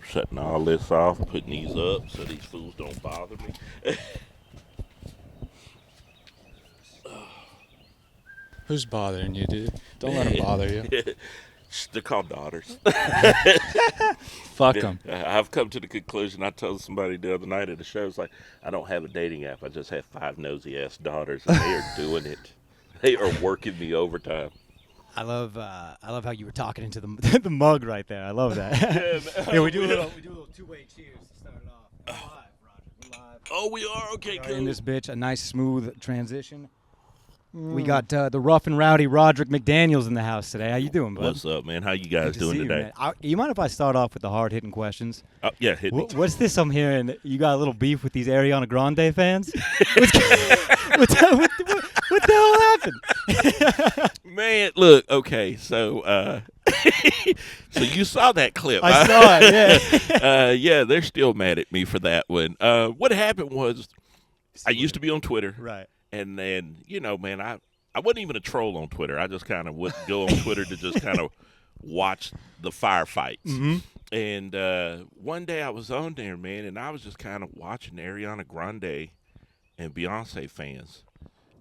I'm shutting all this off, putting these up so these fools don't bother me. Who's bothering you, dude? Don't let them bother you. They're called daughters. Fuck them. I've come to the conclusion. I told somebody the other night at the show, it's like, I don't have a dating app. I just have 5 nosy ass daughters, and they are doing it. They are working me overtime. I love how you were talking into the the mug right there. I love that. Yeah, we do a little two-way cheers to start it off. We're live, Roger. We're live. Oh, we are? Okay, Right cool. in this bitch, a nice smooth transition. We got the rough and rowdy Roderick McDaniel's in the house today. How you doing, bud? What's up, man? How you guys Good to doing see you, today? man. You mind if I start off with the hard-hitting questions? Yeah, hit me. What's this I'm hearing? You got a little beef with these Ariana Grande fans? What the hell happened? Man, look, okay, so so you saw that clip. I saw it, yeah. Yeah, they're still mad at me for that one. What happened was I used to be on Twitter. Right. And then, man, I wasn't even a troll on Twitter. I just kind of would go on Twitter to just kind of watch the firefights. Mm-hmm. And one day I was on there, man, and I was just kind of watching Ariana Grande and Beyonce fans.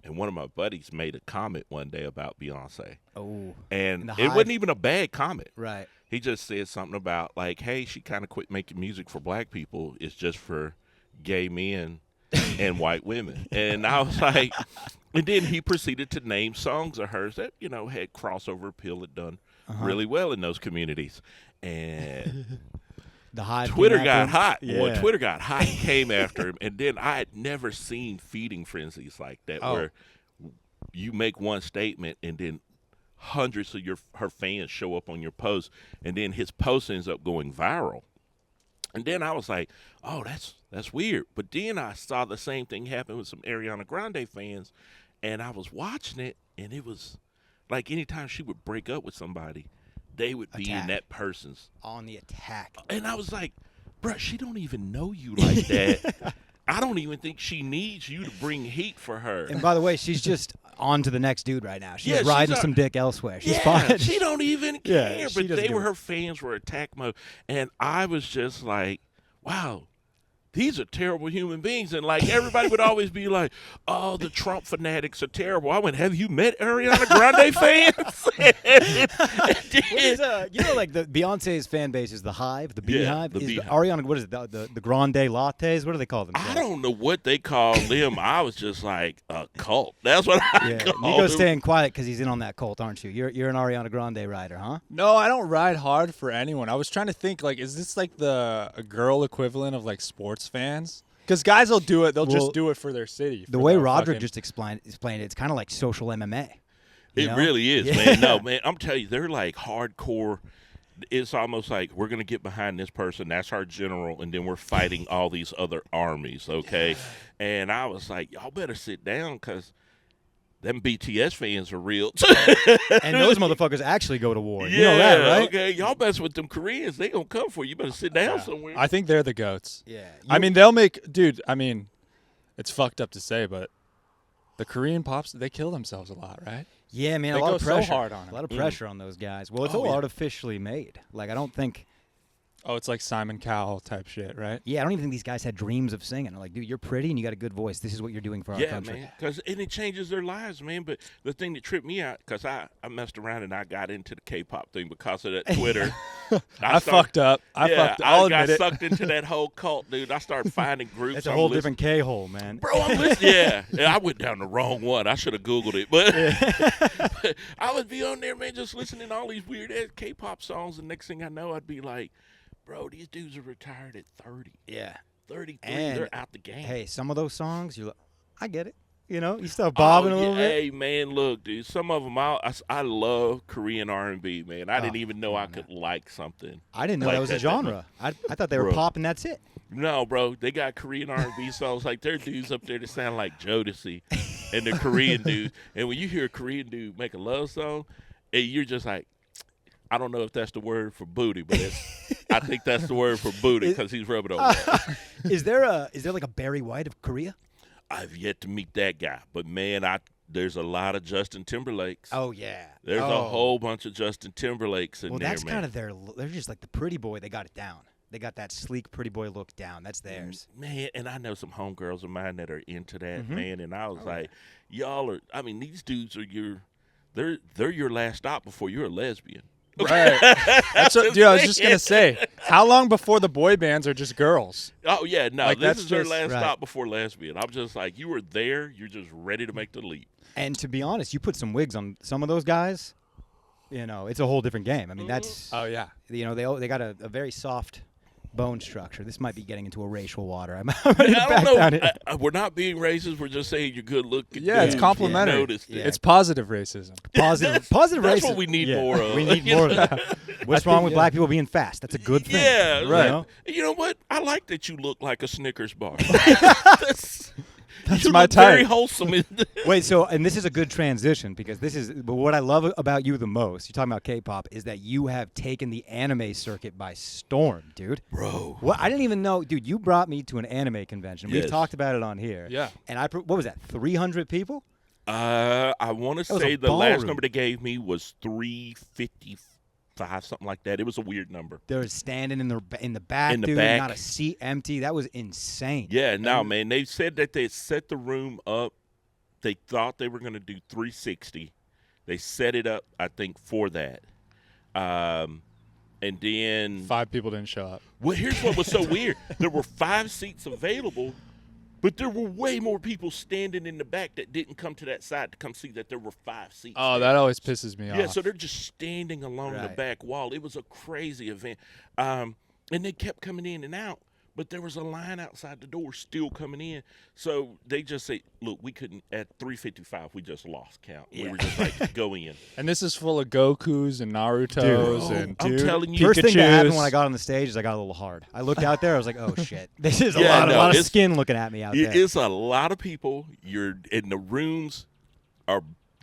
And one of my buddies made a comment one day about Beyonce. Oh. And it wasn't even a bad comment. Right. He just said something about, like, hey, she kind of quit making music for black people. It's just for gay men and white women. And I was like, and then he proceeded to name songs of hers that, had crossover appeal, had done really well in those communities. And the Hive Twitter came got after him. hot. Yeah. Boy, Twitter got hot, came after him. And then I had never seen feeding frenzies like that where you make one statement and then hundreds of her fans show up on your post, and then his post ends up going viral. And then I was like, oh, that's weird. But then I saw the same thing happen with some Ariana Grande fans, and I was watching it, and it was like anytime she would break up with somebody, they would be in that person's. On the attack. And I was like, bruh, she don't even know you like that. I don't even think she needs you to bring heat for her. And by the way, she's just on to the next dude right now. She's Yeah, riding she's some dick elsewhere. She's yeah, fine. she don't even Yeah, care. she But doesn't give a- her fans were attack mode. And I was just like, wow, these are terrible human beings. And like everybody would always be like, oh, the Trump fanatics are terrible. I went, have you met Ariana Grande fans? Like the Beyonce's fan base is the Hive, the Beehive. the Is Beehive. Ariana, what is it? The Grande Lattes? What do they call them? I don't know what they call them. I was just like a cult. That's what I Yeah, called Niko's them. staying quiet because he's in on that cult, aren't you? You're an Ariana Grande rider, huh? No, I don't ride hard for anyone. I was trying to think, like, is this like a girl equivalent of like sports fans? Because guys will do it. They'll Well, just do it for their city. The for way their Roderick fucking- just explained it, it's kind of like social MMA. you It know? really is, Yeah. man. No, man, I'm telling you, they're like hardcore. It's almost like we're going to get behind this person. That's our general, and then we're fighting all these other armies, okay? And I was like, y'all better sit down because them BTS fans are real. And those motherfuckers actually go to war. You know that, right? Okay, y'all mess with them Koreans. They going to come for you. You better sit down somewhere. I think they're the goats. Yeah. I mean, they'll make, dude. I mean, it's fucked up to say, but the Korean pops, they kill themselves a lot, right? Yeah, man, They a lot go of so pressure. hard on a lot of him. pressure on those guys. Well, it's all yeah. artificially made. Like, I don't think. Oh, it's like Simon Cowell type shit, right? Yeah, I don't even think these guys had dreams of singing. Like, dude, you're pretty and you got a good voice. This is what you're doing for our Yeah, country. man, and it changes their lives, man. But the thing that tripped me out, because I messed around and I got into the K-pop thing because of that Twitter. I fucked up. I'll I got admit it. Sucked into that whole cult, dude. I started finding groups. It's a I'm whole listening- different K-hole, man. Bro, I'm listening. Yeah, I went down the wrong one. I should have Googled it. But I would be on there, man, just listening to all these weird-ass K-pop songs, and next thing I know, I'd be like, bro, these dudes are retired at 30. Yeah. 33, And, they're out the game. Hey, some of those songs, I get it. You know, you start bobbing a little bit. Hey, man, look, dude, some of them, I love Korean R&B, man. I didn't even know I could like something. I didn't know like that was a that. genre. I thought they were Bro. pop and that's it. No, bro, they got Korean R&B songs. Like, there are dudes up there that sound like Jodeci, and they're Korean dudes. And when you hear a Korean dude make a love song, and you're just like, I don't know if that's the word for booty, but I think that's the word for booty because he's rubbing over. Is there like a Barry White of Korea? I've yet to meet that guy, but man, there's a lot of Justin Timberlakes. Oh yeah. There's a whole bunch of Justin Timberlakes in Well, there, that's man. kind of they're just like the pretty boy. They got it down. They got that sleek, pretty boy look down. That's theirs. Man, and I know some homegirls of mine that are into that, Mm-hmm. man. And I was like, y'all are. I mean, these dudes are they're your last stop before you're a lesbian. Right. That's what, dude, I was just going to say, how long before the boy bands are just girls? Oh yeah, no, Like, this that's is their just- last right. stop before lesbian. I'm just like, you were there. You're just ready to make the leap. And to be honest, you put some wigs on some of those guys, it's a whole different game. I mean, that's Oh, yeah. they got a very soft bone structure. This might be getting into a racial water. I'm I ready to don't back know. down it. We're not being racist. We're just saying you're good looking. Yeah, it's dudes. complimentary. We noticed Yeah. it. It's positive racism. Positive That's racism. what we need Yeah, more of. We need You more of know? that. What's wrong with black people being fast? That's a good thing. Yeah, Right. You know? You know what? I like that you look like a Snickers bar. That's you my look very type. wholesome. Wait, and this is a good transition because but what I love about you the most, you're talking about K-pop, is that you have taken the anime circuit by storm, dude. Bro. What I didn't even know, dude. You brought me to an anime convention. We've Yes. talked about it on here. Yeah. And what was that? 300 people? I want to That was a say the last ballroom. number they gave me was 355, something like that. It was a weird number. They were standing in the back, In the dude. back. Not a seat empty. That was insane. Yeah, no, man. They said that they set the room up. They thought they were going to do 360. They set it up, I think, for that. And then 5 people didn't show up. Well, here's what was so weird. There were 5 seats available, but there were way more people standing in the back that didn't come to that side to come see that there were 5 seats. Oh, there. that always pisses me Yeah, off. so they're just standing along the Right. back wall. It was a crazy event. And they kept coming in and out, but there was a line outside the door still coming in. So they just say, look, we couldn't, at 355, we just lost count. We were just like, go in. And this is full of Gokus and Narutos Dude, and I'm telling you. First thing that happened when Pikachus. I got on the stage is I got a little hard. I looked out there. I was like, oh, shit. This is a Yeah, lot no, of it's- skin looking at me out there. It's a lot of people. You're in the rooms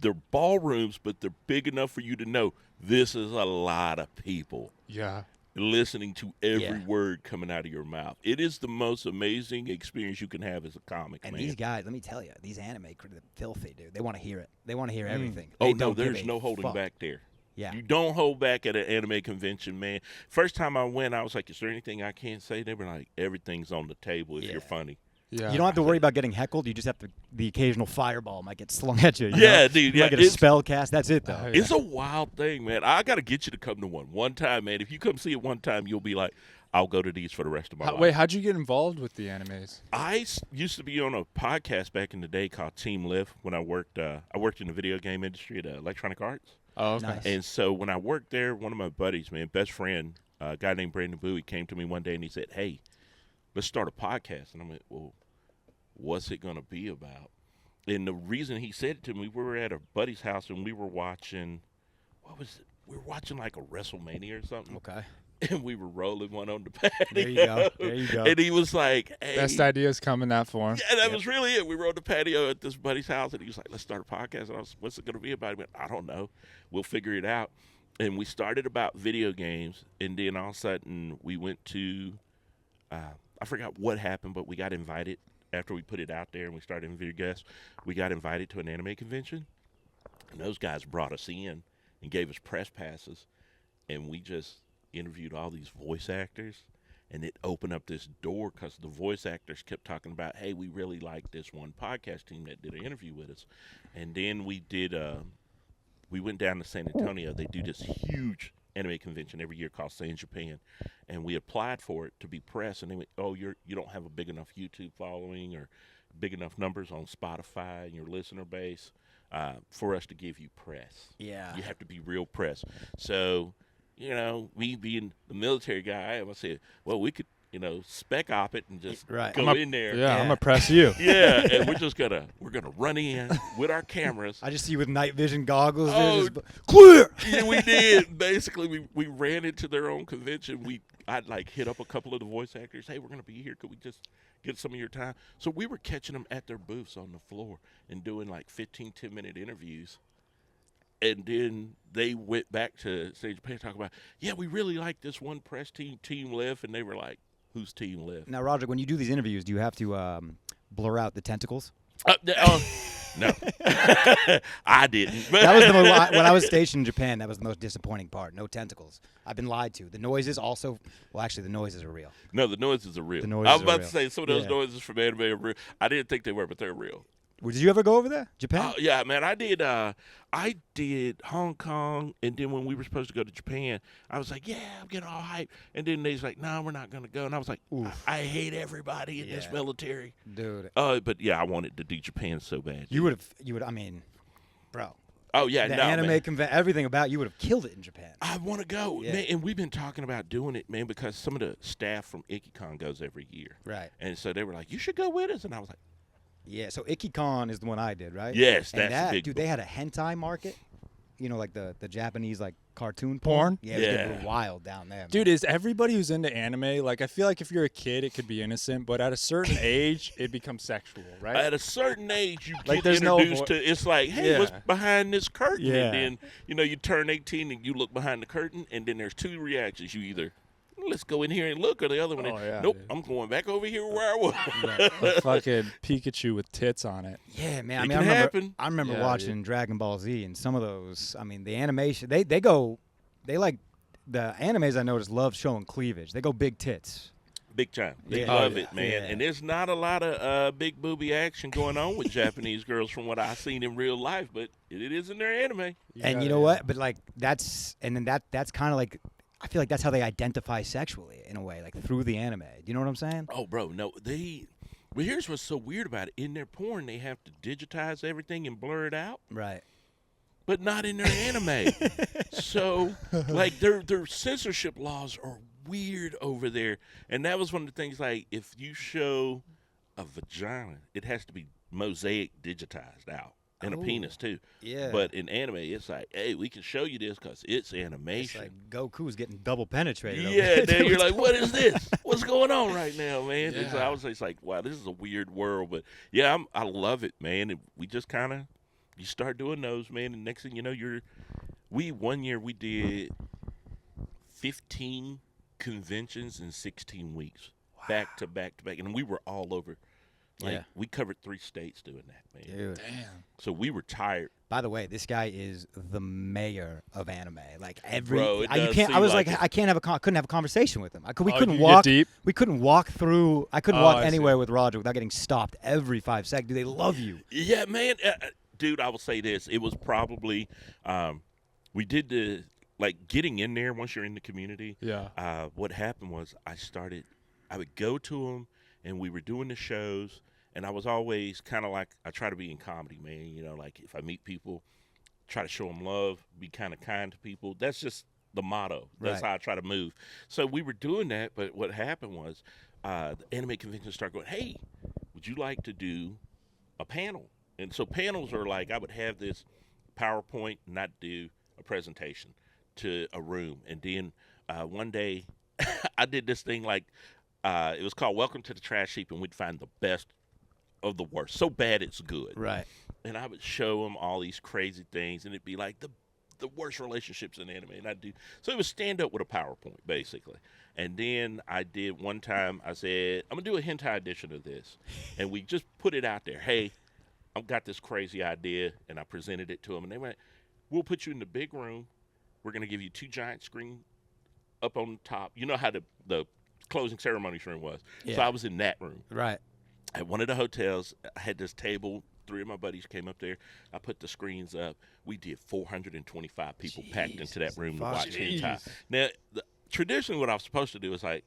they're ballrooms, but they're big enough for you to know this is a lot of people Yeah. listening to every Yeah. word coming out of your mouth. It is the most amazing experience you can have as a comic, And man. these guys, let me tell you, these anime critics are filthy, dude. They want to hear it. They want to hear everything. Oh They no, don't give there's a no holding fuck. back there. Yeah. You don't hold back at an anime convention, man. First time I went, I was like, "Is there anything I can't say?" They were like, "Everything's on the table if Yeah. you're funny." Yeah. You don't have to worry about getting heckled. You just have to. The occasional fireball might get slung at you. Yeah, know? dude, You yeah, might get a it's- spell cast. That's it, though. Oh, yeah. It's a wild thing, man. I got to get you to come to one time, man. If you come see it one time, you'll be like, "I'll go to these for the rest of my life." Wait, how'd you get involved with the animes? Used to be on a podcast back in the day called Team Lift when I worked in the video game industry at Electronic Arts. Oh, okay. Nice. And so when I worked there, one of my buddies, man, best friend, a guy named Brandon Bowie, came to me one day and he said, "Hey, let's start a podcast." And I'm like, "Well, what's it going to be about?" And the reason he said it to me, we were at a buddy's house and we were watching, what was it? We were watching like a WrestleMania or something. Okay. And we were rolling one on the patio. There you go. There you go. And he was like, "Hey." Best ideas come in that form. Yeah, that was really it. We were on the patio at this buddy's house, and he was like, "Let's start a podcast." And I was, "What's it going to be about?" He went, "I don't know. We'll figure it out." And we started about video games, and then all of a sudden we went to, I forgot what happened, but we got invited after we put it out there and we started interviewing guests. We got invited to an anime convention, and those guys brought us in and gave us press passes, and we just interviewed all these voice actors. And it opened up this door because the voice actors kept talking about, "Hey, we really like this one podcast team that did an interview with us." And then we did, we went down to San Antonio. They do this huge anime convention every year called Say in Japan. And we applied for it to be press. And they went, "Oh, you don't have a big enough YouTube following or big enough numbers on Spotify and your listener base for us to give you press. Yeah. You have to be real press." So, you know, me being the military guy, I said, well, we could, spec op it and just Right. go in there. Yeah, I'm Yeah. gonna press you. Yeah, and we're gonna run in with our cameras. I just see you with night vision goggles. Oh, Dude, clear. Yeah, we did. Basically, we ran into their own convention. I'd like hit up a couple of the voice actors. "Hey, we're gonna be here. Could we just get some of your time?" So we were catching them at their booths on the floor and doing like 15, 10-minute interviews. And then they went back to Stage Japan and talk about, "Yeah, we really like this one press team Lift," and they were like, "Who's Team Lift?" Now, Roderick, when you do these interviews, do you have to blur out the tentacles? No, I didn't. That was when I was stationed in Japan. That was the most disappointing part. No tentacles. I've been lied to. The noises also. Well, actually, the noises are real. No, the noises are real. The noises I was about are to say some of those noises from anime are real. I didn't think they were, but they're real. Did you ever go over there, Japan? Yeah, man. I did Hong Kong, and then when we were supposed to go to Japan, I was like, yeah, I'm getting all hyped. And then they was like, no, we're not going to go. And I was like, I hate everybody in this military. Dude. But yeah, I wanted to do Japan so bad. You would. I mean, bro. Oh, yeah. The anime convention, everything about you would have killed it in Japan. I want to go. Yeah. Man, and we've been talking about doing it, man, because some of the staff from IkiCon goes every year. Right. And so they were like, you should go with us. And I was like, yeah, so IkiCon is the one I did, right? yes, and that's big. Dude, they had a hentai market. You know, like the Japanese like cartoon Porn? Yeah, it was wild down there. Dude, man. is everybody who's into anime, like, I feel like if you're a kid, it could be innocent, but at a certain age, it becomes sexual, right? At a certain age, you Like, get there's no introduced to, it's like, hey, what's Yeah. behind this curtain? Yeah. And then, you turn 18 and you look behind the curtain, and then there's two reactions. You either, let's go in here and look, or the other one, Oh, yeah, nope, dude. I'm going back over here where I was. A fucking Pikachu with tits on it. Yeah, man. It I mean, can happen. I remember Yeah, watching dude. Dragon Ball Z and some of those. I mean, the animation. They like the animes I noticed love showing cleavage. They go big tits. Big time. They Yeah. love Oh, yeah. it, man. Yeah. And there's not a lot of big booby action going on with Japanese girls from what I've seen in real life, but it is in their anime. And you know what? But like that's kind of like. I feel like that's how they identify sexually in a way, like through the anime. Do you know what I'm saying? Oh, bro, no, well, here's what's so weird about it. In their porn, they have to digitize everything and blur it out, Right. but not in their anime. So, like, their censorship laws are weird over there. And that was one of the things, like, if you show a vagina, it has to be mosaic digitized out. And a penis, too. Yeah. But in anime, it's like, hey, we can show you this because it's It's animation. like Goku's getting double penetrated. over Yeah, there. then you're like, what is this? What's going on right now, man? And so Yeah. I was just like, wow, this is a weird world. But yeah, I love it, man. And we just kind of, you start doing those, man. And next thing you know, one year we did 15 conventions in 16 weeks, back to back to back. And we were all over. Like, Yeah. we covered 3 states doing that, man. Dude. Damn. So we were tired. By the way, this guy is the mayor of anime. Like Bro, it does you can't. I seem was like like, it. I can't have couldn't have a conversation with him. We Oh, couldn't you get walk. deep? We couldn't walk through. I couldn't Oh, walk I see. anywhere with Roger without getting stopped every 5 seconds. Do they love you? Yeah, man. Dude, I will say this. It was probably, we did the, like, getting in there once you're in the community. Yeah. What happened was I would go to them, and we were doing the shows, and I was always kind of like, I try to be in comedy, man. Like, if I meet people, try to show them love, be kind to people. That's just the motto. That's Right. how I try to move. So we were doing that, but what happened was the anime convention started going, hey, would you like to do a panel? And so panels are like, I would have this PowerPoint, not do a presentation to a room. And then one day I did this thing like, it was called Welcome to the Trash Heap, and we'd find the best of the worst. So bad it's good. Right. And I would show them all these crazy things, and it'd be like the worst relationships in anime. And I'd do, so it was stand up with a PowerPoint, basically. And then I did one time, I said, I'm going to do a hentai edition of this. And we just put it out there. Hey, I've got this crazy idea, and I presented it to them. And they went, we'll put you in the big room. We're going to give you 2 giant screens up on top. You know how the closing ceremonies room was. So Yeah. I was in that room. Right. At one of the hotels, I had this table. 3 of my buddies came up there. I put the screens up. We did 425 people packed into that room to watch hentai. Now, traditionally, what I was supposed to do is like,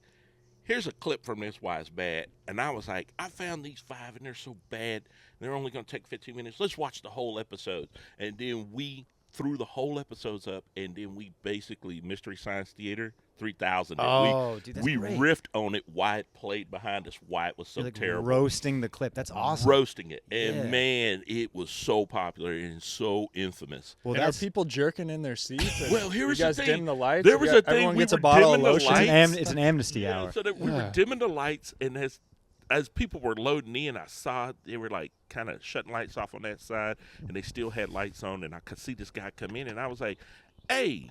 here's a clip from this, why it's bad. And I was like, I found these 5, and they're so bad. They're only going to take 15 minutes. Let's watch the whole episode. And then we threw the whole episodes up, and then we basically Mystery Science Theater 3000. Oh, dude, that's we great. riffed on it, why it played behind us, why it was so You're like terrible. roasting the clip. That's awesome. Roasting it. And Yeah. man, it was so popular and so infamous. Well, And are that's people jerking in their seats? Or Well, here was you guys the thing. dim the lights? There was a thing, Everyone we gets were a bottle of dimming the lotion. lights. it's an amnesty Yeah, hour. so that we were Yeah. dimming the lights, and as people were loading in, I saw they were like kind of shutting lights off on that side, and they still had lights on, and I could see this guy come in, and I was like, hey,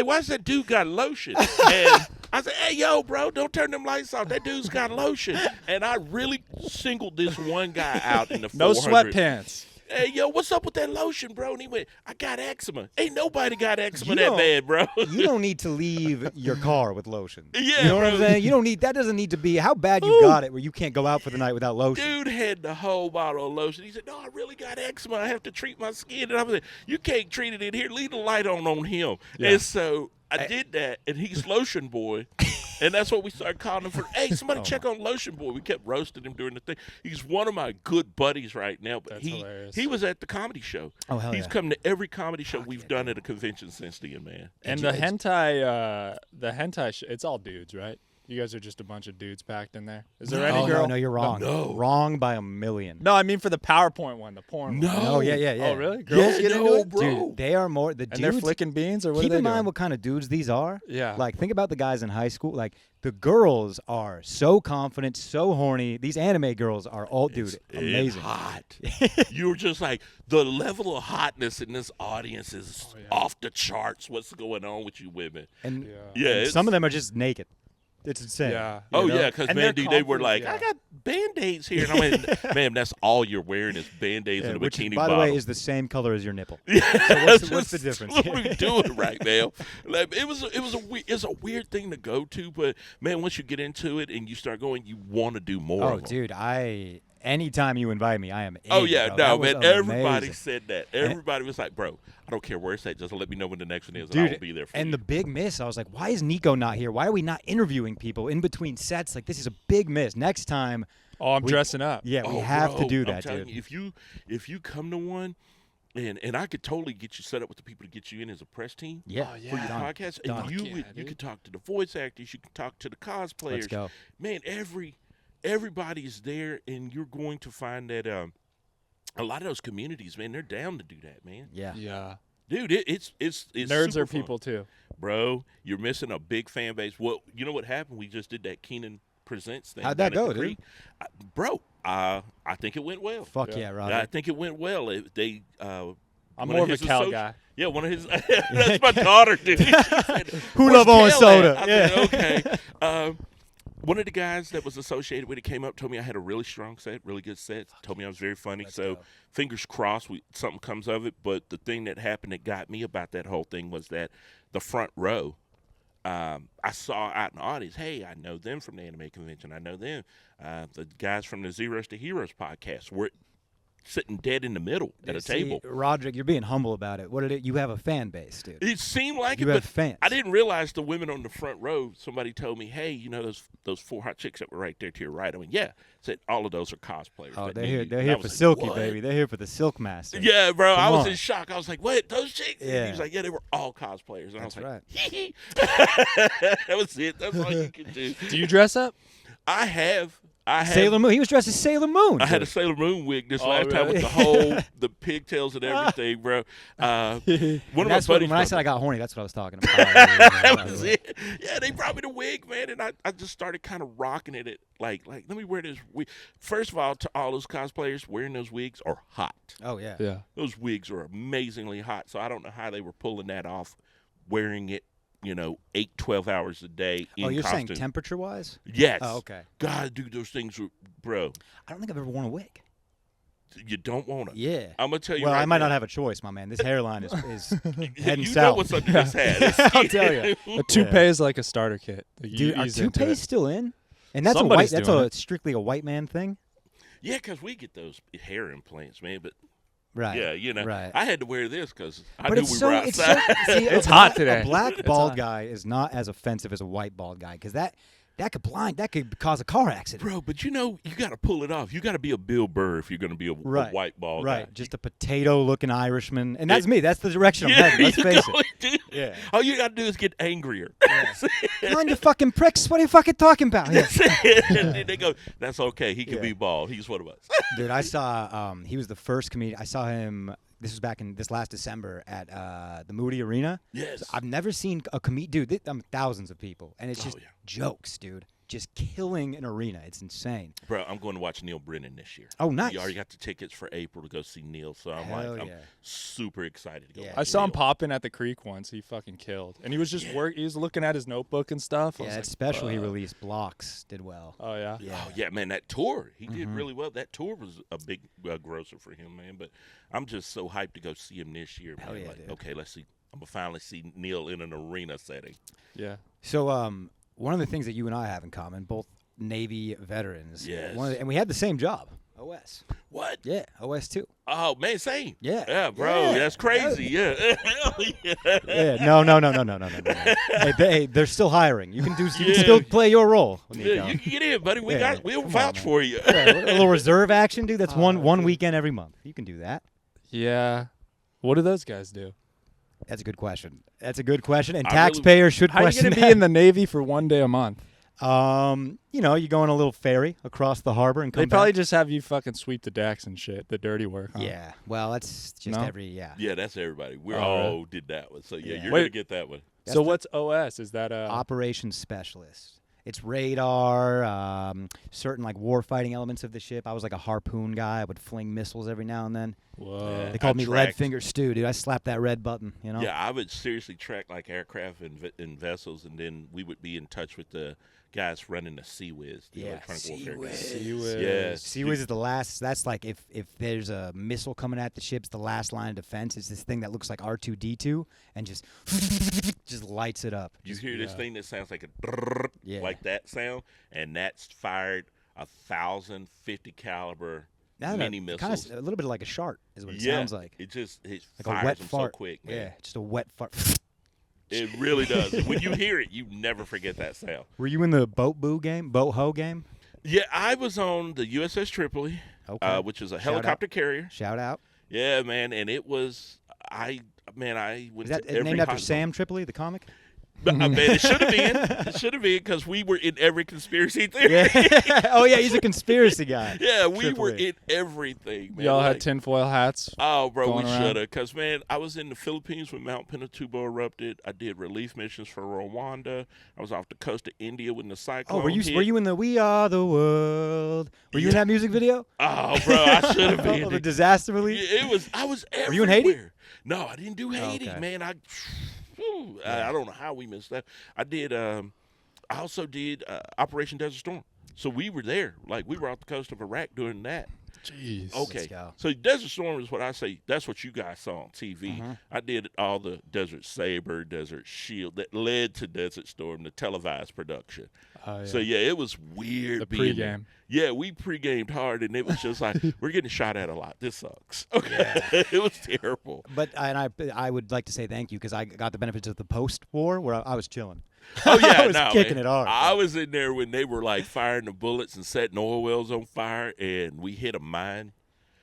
why's that dude got lotion? And I said, hey, yo, bro, don't turn them lights off. That dude's got lotion. And I really singled this one guy out in the No 400. sweatpants. Hey, yo, what's up with that lotion, bro? And he went, I got eczema. Ain't nobody got eczema You that don't- bad, bro. You don't need to leave your car with lotion. Yeah, you know what I'm bro. saying? You don't need. That doesn't need to be. How bad you Ooh. got it where you can't go out for the night without lotion? Dude had the whole bottle of lotion. He said, no, I really got eczema. I have to treat my skin. And I was like, you can't treat it in here. Leave the light on him. Yeah. And so I did that, and he's Lotion Boy. And that's what we started calling him for. Hey, somebody check on Lotion Boy. We kept roasting him during the thing. He's one of my good buddies right now. But That's hilarious. he was at the comedy show. Oh, hell He's yeah. come to every comedy show we've done at a convention since then, man. And the hentai, it's all dudes, right? You guys are just a bunch of dudes packed in there. Is there any Oh, girl? no, you're wrong. No. Wrong by a million. No, I mean for the PowerPoint one, the porn No. one. Oh, yeah. Oh, really? Girls Yeah, get into no, it? bro. Dude, they are more the And dudes. they're flicking beans, or what Keep are they in mind doing? what kind of dudes these are. Yeah. Like, think about the guys in high school. Like, the girls are so confident, so horny. These anime girls are all, dude, It's amazing. hot. You were just like, the level of hotness in this audience is off the charts. What's going on with you women? And, Yeah, and it's- some of them are just naked. It's insane. Yeah. Oh, know? yeah, because, And man, they're dude, they were like, confident, I got Band-Aids here. And I went, man, that's all you're wearing is Band-Aids Yeah, and a which, bikini by bottle. the way, is the same color as your nipple. Yeah, what's the difference? What are we doing right now? Like, it's a weird thing to go to, but man, once you get into it and you start going, you want to do more. Oh, of them. dude, anytime you invite me, I am in. Oh yeah, bro. no, That was man. Everybody amazing. said that. Everybody was like, "Bro, I don't care where it's at. Just let me know when the next one is, and Dude, I will be there for and you." the big miss, I was like, why is Niko not here? Why are we not interviewing people in between sets? Like, this is a big miss. Next time, Oh, I'm we- dressing up. yeah, we Oh, have to bro, do I'm that, telling dude. you, if you come to one, and I could totally get you set up with the people to get you in as a press team. Yeah, Oh, For your yeah. podcast, Done. and you Yeah, you dude. could talk to the voice actors, you could talk to the cosplayers. Let's go. Man, everybody's there, and you're going to find that a lot of those communities, man, they're down to do that, man. Yeah. Yeah. Dude, it's Nerds super are fun. people too. Bro, you're missing a big fan base. Well, you know what happened? We just did that Keenan Presents thing. How'd that down at go, the dude? Creek. Bro, I think it went well. Fuck Yeah. yeah, I Roderick. think it went well. I'm one more of a his Cal associ- guy. Yeah, one of his. That's my daughter, dude. She said, Who "Where's love Owen Cal soda?" at?" I Yeah. said, okay. One of the guys that was associated with it came up, told me I had a really strong set, really good set. Told me I was very funny. So fingers crossed, something comes of it. But the thing that happened that got me about that whole thing was that the front row. I saw out in the audience, hey, I know them from the anime convention. I know them. The guys from the Zeros to Heroes podcast were sitting dead in the middle at a See, table. Roderick, you're being humble about it. What did it? You have a fan base, dude. It seemed like You it, have but fans. I didn't realize the women on the front row. Somebody told me, hey, you know those four hot chicks that were right there to your right? I went, yeah. Said all of those are cosplayers. Oh, that they're knew here. you. They're And here I for was like, Silky, what? baby. They're here for the Silk Master. Yeah, bro. I Come was on. in shock. I was like, what? Those chicks? And Yeah. he was like, yeah, they were all cosplayers. And That's I was right. like, hee that was it. That's all you can do. Do you dress up? I have. Sailor Moon. He was dressed as Sailor Moon. I had a dude. Sailor Moon wig this Oh, last time with really? the whole, the pigtails and everything, bro. One of my That's what, buddies. when I brought said me- I got horny, that's what I was talking about. that was it. Yeah, they brought me the wig, man, and I just started kind of rocking it. Like, let me wear this wig. First of all, to all those cosplayers, wearing those wigs are hot. Oh yeah. Yeah. Those wigs are amazingly hot. So I don't know how they were pulling that off, wearing it, 8, 12 hours a day in Oh, you're costume. saying temperature-wise? Yes. Oh, okay. God, dude, those things are, bro. I don't think I've ever worn a wig. You don't want to. Yeah. I'm gonna tell you. Well, right I might now, not have a choice, my man. This hairline is heading you south. know what's under this hat. I'll tell you. A toupee is like a starter kit. Like, you Dude, are ease into toupees it. still in? And that's Somebody's that's doing a it. strictly a white man thing? Yeah, because we get those hair implants, man. But Right. yeah, Right. I had to wear this because I But knew it's we so were it's so outside. see, It's a hot black- today. A black It's bald hot. guy is not as offensive as a white bald guy because that could cause a car accident. Bro, but you got to pull it off. You got to be a Bill Burr if you're going to be a white ball Right. guy. Just a potato-looking Irishman, and that's me. That's the direction I'm Yeah, heading. Let's you face know it. dude. Yeah. All you got to do is get angrier. Mind you fucking pricks. What are you fucking talking about? Yeah. And then they go, that's okay. He can Yeah. be bald. He's one of us. Dude, I saw he was the first comedian. I saw him. This was back in this last December at the Moody Arena. Yes. I've never seen a comedian. Dude, thousands of people, and it's Oh, just yeah. jokes, dude. just killing an arena. It's insane. Bro, I'm going to watch Neil Brennan this year. Oh, nice. We already got the tickets for April to go see Neil, so I'm Hell I'm yeah. super excited to go. Yeah. watch I saw him Neil. popping at the creek once. He fucking killed, and he was just he was looking at his notebook and stuff. I Yeah, was that like, special he "Fuck." released, Blocks, did well. Oh yeah. Oh yeah, man, that tour he did really well. That tour was a big grosser for him, man. But I'm just so hyped to go see him this year, man. Hell yeah, like, dude. okay, let's see. I'm gonna finally see Neil in an arena setting. Yeah. So, one of the things that you and I have in common, both Navy veterans. Yes. And we had the same job. OS. What? Yeah, OS 2. Oh man, same. Yeah. Yeah, bro, Yeah. that's crazy. Yeah. Hell yeah. Yeah, no. Hey, they're still hiring. You can still play your role. Yeah, you can get in, buddy. Yeah, We'll come vouch on, for you. Yeah, a little reserve action, dude. That's one weekend every month. You can do that. Yeah. What do those guys do? That's a good question. And I taxpayers should How are you question gonna be in the Navy for one day a month? you go on a little ferry across the harbor and come They probably back. just have you fucking sweep the decks and shit, the dirty work. Huh? Yeah. Well, that's just No? Yeah, that's everybody. We Oh, all really? did that one. So Yeah. you're Wait. gonna get that one. That's So the- what's OS? Is that Operations specialist. It's radar, certain like war fighting elements of the ship. I was like a harpoon guy. I would fling missiles every now and then. Whoa. They called me Red tracked- Finger Stew, dude. I slapped that red button, you know? Yeah, I would seriously track like aircraft and vessels, and then we would be in touch with the guys running the Sea Whiz. the Yeah, electronic warfare guys. Sea-Whiz. Yeah. Sea Whiz is the last. That's like if there's a missile coming at the ship's the last line of defense. It's this thing that looks like R2D2 and just lights it up. You hear this yeah. thing that sounds like a drrrr, Yeah. like that sound, and that's fired 1,050 caliber mini Kind missiles. of a little bit like a shark is what it Yeah, sounds like. it Like fires a wet them fart. so quick, man. Yeah, just a wet fart. It really does. And when you hear it, you never forget that sound. Were you in the boat ho game? Yeah, I was on the USS Tripoli, Okay. which is a Shout helicopter carrier. Shout out. Yeah, man, and it was I went Is that to every named after hospital. Sam Tripoli, the comic? But, man, it should have been. It should have been because we were in every conspiracy theory. Yeah. Oh yeah, he's a conspiracy guy. Yeah, we were Tripoli. in everything, man. Y'all Like, had tinfoil hats. oh, bro, we going around? should have. Because, man, I was in the Philippines when Mount Pinatubo erupted. I did relief missions for Rwanda. I was off the coast of India when the cyclone Oh, were hit. you in the We Are the World? Were you in that music video? Oh, bro, I should have been. Oh, the disaster relief. I was everywhere. Were you in Haiti? No, I didn't do Haiti, okay. man. I don't know how we missed that. I did. I also did Operation Desert Storm. So we were there, like we were off the coast of Iraq doing that. Jeez. Okay, go. so Desert Storm is what I say. That's what you guys saw on TV. Mm-hmm. I did all the Desert Saber, Desert Shield that led to Desert Storm, the televised production. Oh, yeah. So yeah, it was weird. The being there. pregame. Yeah, we pre-gamed hard, and it was just like we're getting shot at a lot. This sucks. Okay, it was terrible. But I would like to say thank you because I got the benefits of the post-war where I was chilling. Oh yeah, I was no, kicking man. it hard. I was in there when they were like firing the bullets and setting oil wells on fire, and we hit a mine.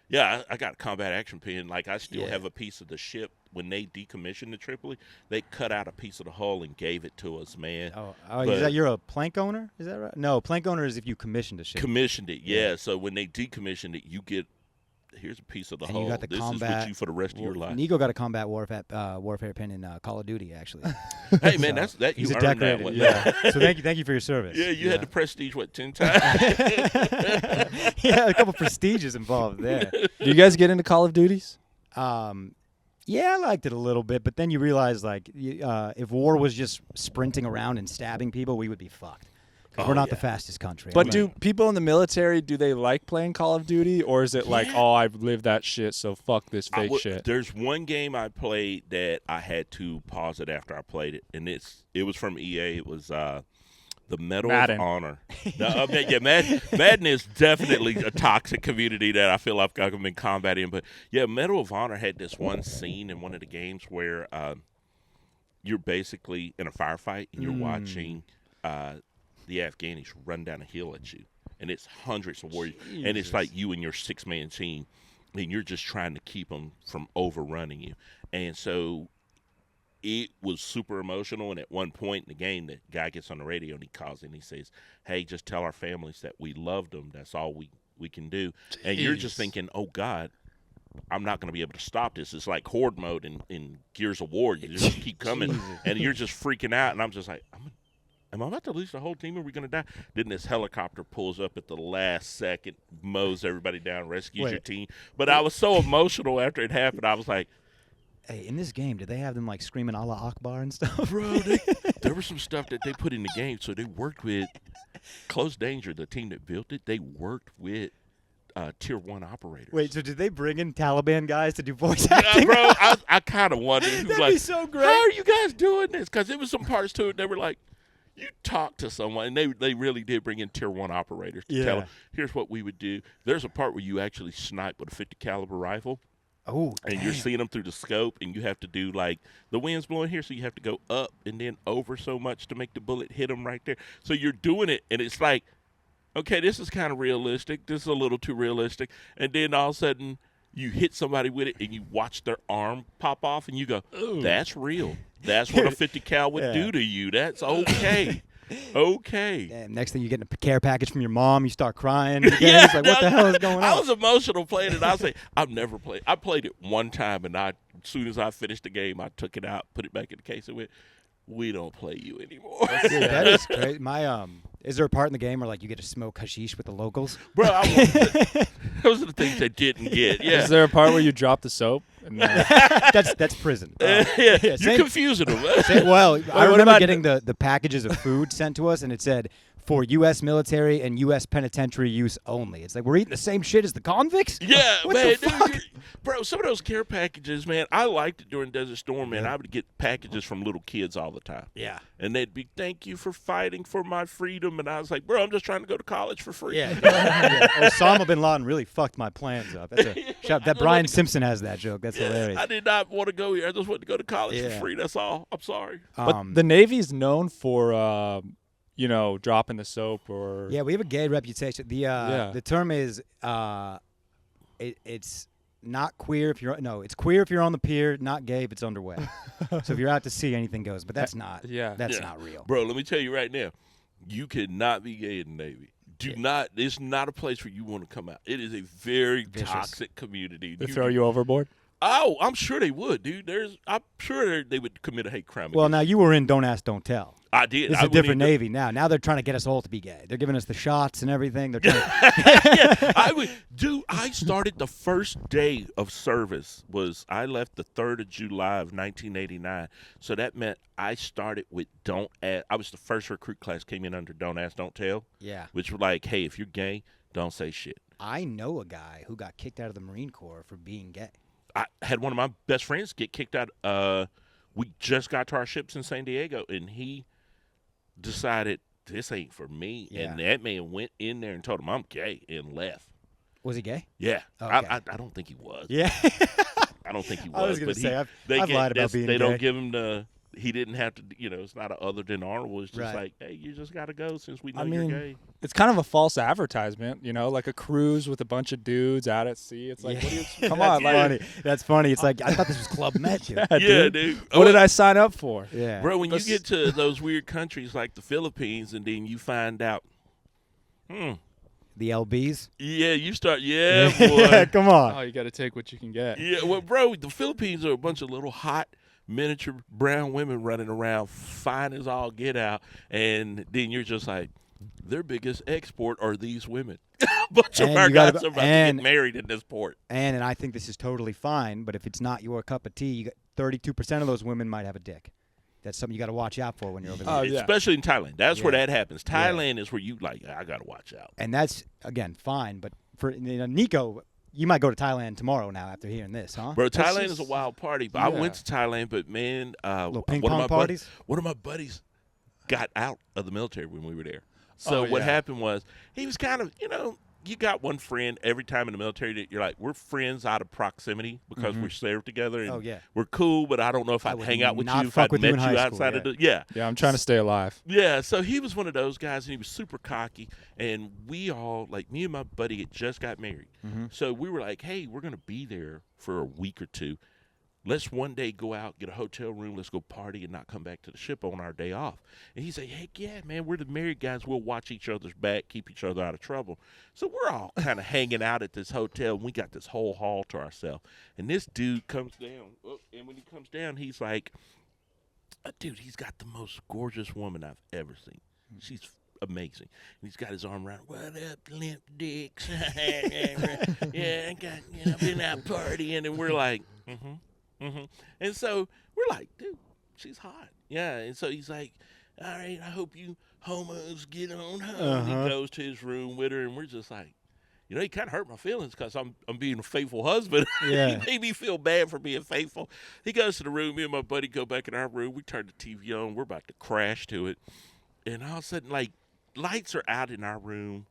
Yeah, I got a combat action pin. Like I still Yeah. have a piece of the ship when they decommissioned the Tripoli. They cut out a piece of the hull and gave it to us, man. Oh, But- is that you're a plank owner? Is that right? No, plank owner is if you commissioned a ship. Commissioned it, yeah. So when they decommissioned it, you get here's a piece of the And hull. you got the this is combat with you for the rest of your life. Niko got a combat warfare pin in Call of Duty, actually. Hey man, that's that He's you a earned that decorated. one. Yeah. So thank you for your service. Yeah, you had the prestige 10 times. Yeah, a couple prestiges involved there. Do you guys get into Call of Duties? Yeah, I liked it a little bit, but then you realize like if war was just sprinting around and stabbing people, we would be fucked. 'Cause we're not the fastest country. But I do mean, people in the military, do they like playing Call of Duty, or is it like, Yeah. oh, I've lived that shit, so fuck this fake shit? There's one game I played that I had to pause it after I played it, and it was from EA. It was the Medal Madden. of Honor. No, Madden is definitely a toxic community that I feel like I've been combating. But yeah, Medal of Honor had this one scene in one of the games where you're basically in a firefight and you're watching the Afghanis run down a hill at you, and it's hundreds of warriors, and it's like you and your 6-man team, and you're just trying to keep them from overrunning you. And so it was super emotional, and at one point in the game, the guy gets on the radio and he calls and he says, hey, just tell our families that we loved them. That's all we can do. And you're just Jeez. thinking, oh God, I'm not going to be able to stop this. It's like horde mode in Gears of War. You just keep coming, and you're just freaking out. And I'm just like, am I about to lose the whole team? Are we going to die? Then this helicopter pulls up at the last second, mows everybody down, rescues your team. But I was so emotional after it happened. I was like, hey, in this game, did they have them like screaming Allah Akbar and stuff? bro, there was some stuff that they put in the game. So they worked with Close Danger, the team that built it. They worked with Tier 1 operators. Wait, so did they bring in Taliban guys to do voice Yeah, acting? bro, I kind of wondered. Who's That'd like, be so great. how are you guys doing this? Because there was some parts to it. They were like, you talk to someone, and they really did bring in Tier 1 operators to tell them, here's what we would do. There's a part where you actually snipe with a 50 caliber rifle. Oh, and you're seeing them through the scope, and you have to do like the wind's blowing here, so you have to go up and then over so much to make the bullet hit them right there. So you're doing it, and it's like, okay, this is kind of realistic. This is a little too realistic. And then all of a sudden, you hit somebody with it, and you watch their arm pop off, and you go, that's real. That's what a 50 cal would do to you. That's okay. Okay. Damn, next thing you get a care package from your mom, you start crying. Again. It's like, what the hell is going on? I was emotional playing it. I say, I've never played. I played it one time, and as soon as I finished the game, I took it out, put it back in the case, and went, we don't play you anymore. Dude, that is crazy. Is there a part in the game where like you get to smoke hashish with the locals? Bro, those are the things they didn't get. Yeah. Is there a part where you drop the soap? And, That's prison. You're confusing them. Well, I what remember about getting the packages of food sent to us, and it said for U.S. military and U.S. penitentiary use only. It's like we're eating the same shit as the convicts. Yeah, What man. the fuck? Bro, some of those care packages, man, I liked it during Desert Storm, man. I would get packages from little kids all the time. Yeah. And they'd be, thank you for fighting for my freedom. And I was like, bro, I'm just trying to go to college for free. Yeah. Osama bin Laden really fucked my plans up. That Brian Simpson has that joke. That's hilarious. I did not want to go here. I just wanted to go to college for Yeah. free. That's all. I'm sorry. but the Navy's known for, dropping the soap or. Yeah, we have a gay reputation. The term is it's not queer if you're it's queer if you're on the pier, not gay if it's underway. So if you're out to sea, anything goes. But that's not not real. Bro, let me tell you right now, you cannot be gay in the Navy. It's not a place where you want to come out. It is a very toxic community. They throw you overboard? Oh, I'm sure they would, dude. I'm sure they would commit a hate crime. Well, now you were in Don't Ask, Don't Tell. I did. It's a different Navy now. Now they're trying to get us all to be gay. They're giving us the shots and everything. They're trying I started the first day of service I left the 3rd of July of 1989. So that meant I started with Don't Ask. I was the first recruit class came in under Don't Ask, Don't Tell. Yeah. Which were like, hey, if you're gay, don't say shit. I know a guy who got kicked out of the Marine Corps for being gay. I had one of my best friends get kicked out. We just got to our ships in San Diego, and he decided this ain't for me. Yeah. And that man went in there and told him I'm gay and left. Was he gay? Yeah. Okay. I don't think he was. Yeah. I don't think he was. I was going to say, I've lied about being They gay. don't give him he didn't have to, it's not a other than Arnold. It's just Right. like, hey, you just got to go since we know I you're mean, gay. it's kind of a false advertisement, like a cruise with a bunch of dudes out at sea. It's like, what do you, come on, That's funny. like, That's funny. It's like, I thought this was Club Med. Dude. Yeah, dude. What did I sign up for? Yeah. Bro, when you get to those weird countries like the Philippines and then you find out, The LBs? yeah, you start, boy. Yeah, come on. Oh, you got to take what you can get. Yeah, well, bro, the Philippines are a bunch of little hot miniature brown women running around, fine as all get out, and then you're just like, their biggest export are these women. A bunch of And our you gotta guys go- are about to and- get married in this port. And I think this is totally fine, but if it's not your cup of tea, you got 32% of those women might have a dick. That's something you got to watch out for when you're over there. Oh, yeah. Especially in Thailand. That's where Yeah. that happens. Thailand is where you like, I got to watch out. And that's, again, fine. But for Niko, you might go to Thailand tomorrow now after hearing this, huh? Bro, Thailand just- is a wild party. But I Yeah. went to Thailand, but man, Little ping one of pong my parties? one of my buddies got out of the military when we were there. So Oh, what yeah. happened was he was kind of, you got one friend every time in the military that you're like, we're friends out of proximity because we served together. And Oh, yeah. we're cool, but I don't know if I'd would hang out with not you if fuck I'd with met you in high outside school, of the Yeah, I'm trying to stay alive. Yeah, so he was one of those guys, and he was super cocky. And we all, like me and my buddy, had just got married. So we were like, hey, we're going to be there for a week or two. Let's one day go out, get a hotel room, let's go party and not come back to the ship on our day off. And he said, heck yeah, man, we're the married guys. We'll watch each other's back, keep each other out of trouble. So we're all kind of hanging out at this hotel, and we got this whole hall to ourselves. And this dude comes down, and when he comes down, he's like, Dude, he's got the most gorgeous woman I've ever seen. She's amazing. And he's got his arm around, what up, limp dicks? Yeah, I got, been out partying. And we're like, And so we're like, dude, she's hot. Yeah. And so he's like, all right, I hope you homos get on home. He goes to his room with her, and we're just like, he kind of hurt my feelings because I'm being a faithful husband. Yeah. He made me feel bad for being faithful. He goes to the room. Me and my buddy go back in our room. We turn the TV on. We're about to crash to it. And all of a sudden, like, lights are out in our room,